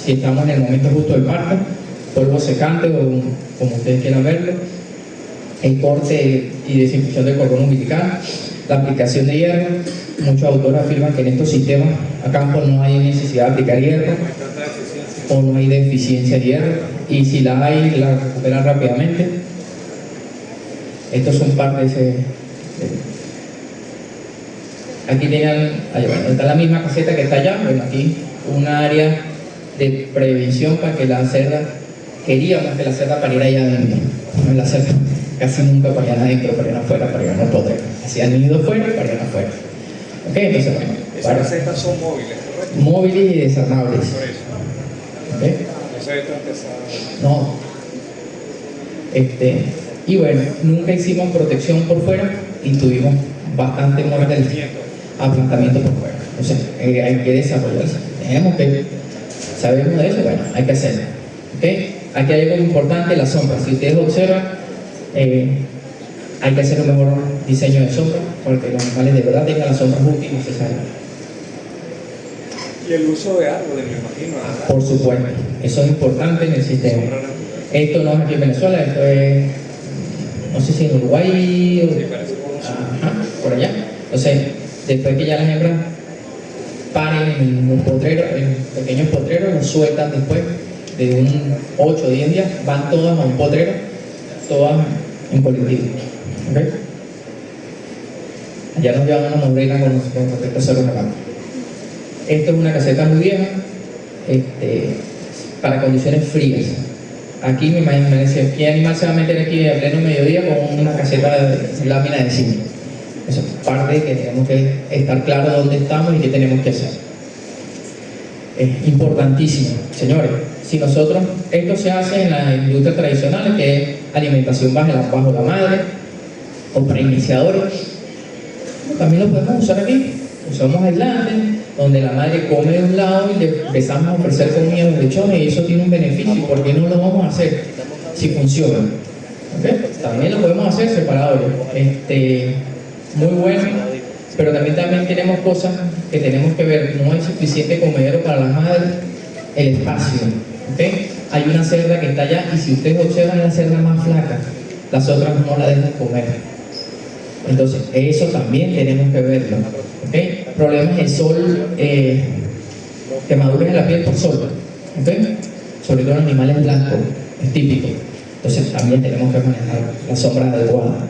F: si estamos en el momento justo del parto, polvo secante o como ustedes quieran verlo, el corte y desinfección del cordón umbilical, la aplicación de hierro. Muchos autores afirman que en estos sistemas a campo no hay necesidad de aplicar hierro o no hay deficiencia de hierro, y si la hay, la recuperan rápidamente. Estos son parte de ese. Aquí tenían, está la misma caseta que está allá. Bueno, aquí una área de prevención para que la cerda, queríamos que la cerda pariera allá adentro. No, la cerda casi nunca parían adentro, parían afuera, parían no poder. Hacían nido fuera y parían afuera. Ok, entonces bueno.
D: Esas casetas son móviles, ¿correcto?
F: Móviles y desarmables.
D: Por eso.
F: ¿Okay?
D: Eso es empezado.
F: No. Y bueno, nunca hicimos protección por fuera y tuvimos bastante muerte del aplastamiento por fuera. O sea, hay que desarrollarse. Tenemos que, sabemos de eso, bueno, hay que hacerlo. ¿Okay? Aquí hay algo importante, la sombra. Si ustedes observan, hay que hacer un mejor diseño de sombra porque los animales de verdad tengan las sombras útiles necesarias.
D: Y el uso de árboles, me imagino.
F: Por supuesto, eso es importante en el sistema. Esto no es aquí en Venezuela, esto es, no sé si en Uruguay o por allá. Entonces, después que ya las hembras paren en un potrero, en pequeños potreros, los sueltan después de un 8 o 10 días, van todas a un potrero, todas en colectivo. ¿Okay? Allá nos llevan una morena con respecto a cerros de campo. Esto es una caseta muy vieja, para condiciones frías. Aquí me decía, ¿qué animal se va a meter aquí a pleno mediodía con una caseta de lámina de zinc? Eso es parte de que tenemos que estar claros dónde estamos y qué tenemos que hacer. Es importantísimo, señores. Si nosotros, esto se hace en la industria tradicional, que es alimentación bajo la madre o para iniciadores, también lo podemos usar aquí. Usamos aislantes, donde la madre come de un lado y le empezamos a ofrecer comida a los lechones, y eso tiene un beneficio. ¿Por qué no lo vamos a hacer si funciona? ¿Okay? También lo podemos hacer separados. Muy bueno, pero también tenemos cosas que tenemos que ver. No hay suficiente comedero para las madres, el espacio. ¿Okay? Hay una cerda que está allá, y si ustedes observan, la cerda más flaca, las otras no la dejan comer. Entonces, eso también tenemos que verlo. ¿Okay? Problemas de sol quemaduras en la piel por sol, ¿ok? Sobre todo en animales blancos, es típico. Entonces también tenemos que manejar la sombra adecuada.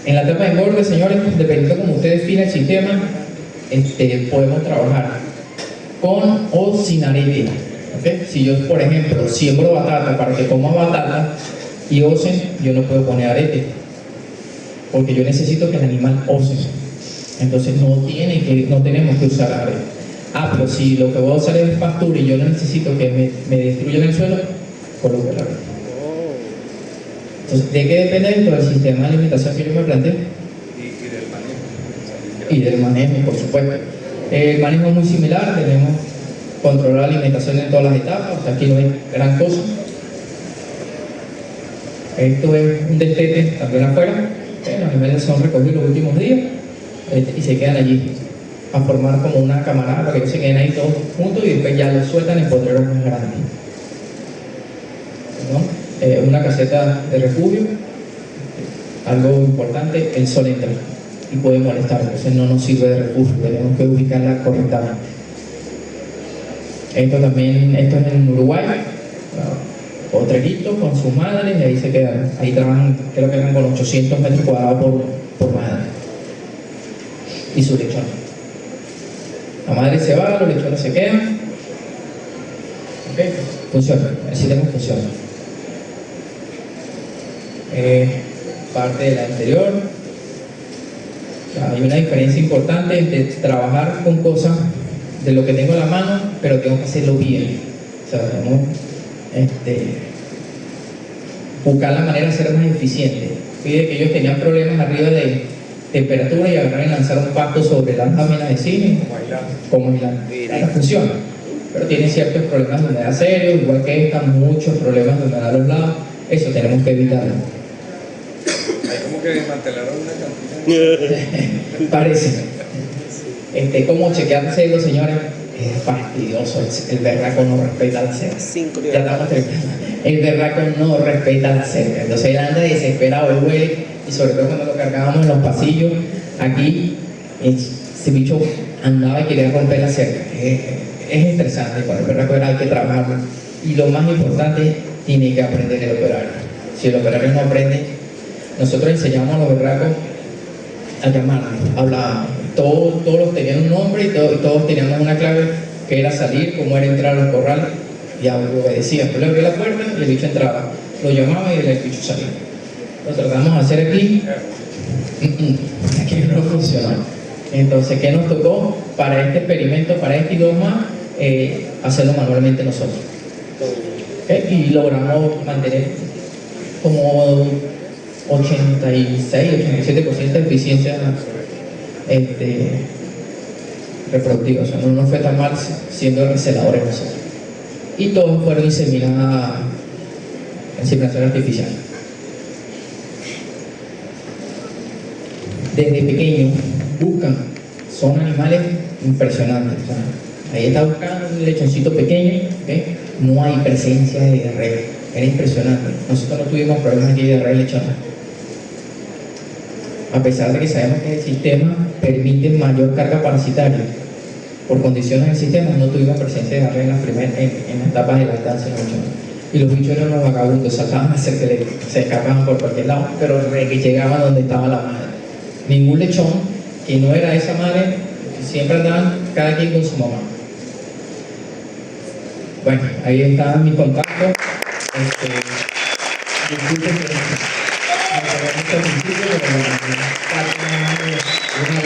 F: En la etapa de engorde, señores, dependiendo como usted define el sistema, podemos trabajar con o sin arete. ¿Okay? Si yo, por ejemplo, siembro batata para que coma batata y ose, yo no puedo poner arete, porque yo necesito que el animal ose. Entonces no tenemos que usar arete. Pero si lo que voy a usar es pastura y yo no necesito que me destruyan el suelo, coloco el arete. Entonces, ¿de qué depende esto? Del sistema de alimentación que yo me planteé. Y del manejo, por supuesto. El manejo es muy similar, tenemos controlar la alimentación en todas las etapas, hasta aquí no hay gran cosa. Esto es un destete también afuera, los animales son recogidos los últimos días y se quedan allí a formar como una camarada para que ellos se queden ahí todos juntos y después ya los sueltan en potreros más grandes. ¿No? Una caseta de refugio, algo importante, el sol entra y puede molestar, entonces no nos sirve de refugio, tenemos que ubicarla correctamente. Esto es en Uruguay, potreritos con sus madres y ahí se quedan. Ahí trabajan, creo que eran con 800 metros cuadrados por madre. Y su lechón. La madre se va, los lechones se quedan. ¿Ok? Funciona, el sistema funciona. Parte de la anterior. Hay una diferencia importante entre trabajar con cosas de lo que tengo en la mano, pero tengo que hacerlo bien. O sea, tenemos buscar la manera de ser más eficiente. Pide que ellos tenían problemas arriba de temperatura y agarrar y lanzar un pasto sobre las láminas de cine, como la funciona. Pero tiene ciertos problemas de humedad serios, igual que esta, muchos problemas de humedad a los lados. Eso tenemos que evitarlo.
D: Hay como que desmantelaron una cantina.
F: Parece. ¿Cómo chequearse los señores? Es fastidioso, el berraco no respeta la cerca. Ya estamos terminando. El berraco no respeta la cerca. Entonces él anda desesperado, él huele, y sobre todo cuando lo cargábamos en los pasillos, aquí ese bicho andaba y quería romper la cerca. Es estresante, con el berraco hay que trabajarlo. Y lo más importante, tiene que aprender el operario. Si el operario no aprende, nosotros enseñamos a los berracos a llamarnos, hablábamos. Todos tenían un nombre y todos teníamos una clave que era salir, cómo era entrar a los corrales, y obedecía. Yo le abría la puerta y el bicho entraba, lo llamaba y el bicho salía. Lo tratamos de hacer aquí, aquí no funcionó. Entonces, ¿qué nos tocó para este experimento, para este y dos más? Hacerlo manualmente nosotros. ¿Okay? Y logramos mantener como 86-87% de eficiencia reproductiva, o sea, no nos fue tan mal siendo receladores nosotros. Y todos fueron inseminados en inseminación artificial. Desde pequeños buscan, son animales impresionantes. O sea, ahí está buscando un lechoncito pequeño, ¿okay? No hay presencia de diarrea, era impresionante. Nosotros no tuvimos problemas de diarrea lechona. A pesar de que sabemos que el sistema permite mayor carga parasitaria, por condiciones del sistema no tuvimos presencia de diarrea en las etapas de lactancia lechona. Y los bichos eran los vagabundos, saltaban a hacer que se escapaban por cualquier lado, pero que llegaban donde estaba la madre. Ningún lechón que no era esa madre, siempre andaban cada quien con su mamá. Bueno, ahí está mi contacto. Disculpen que no al principio, pero una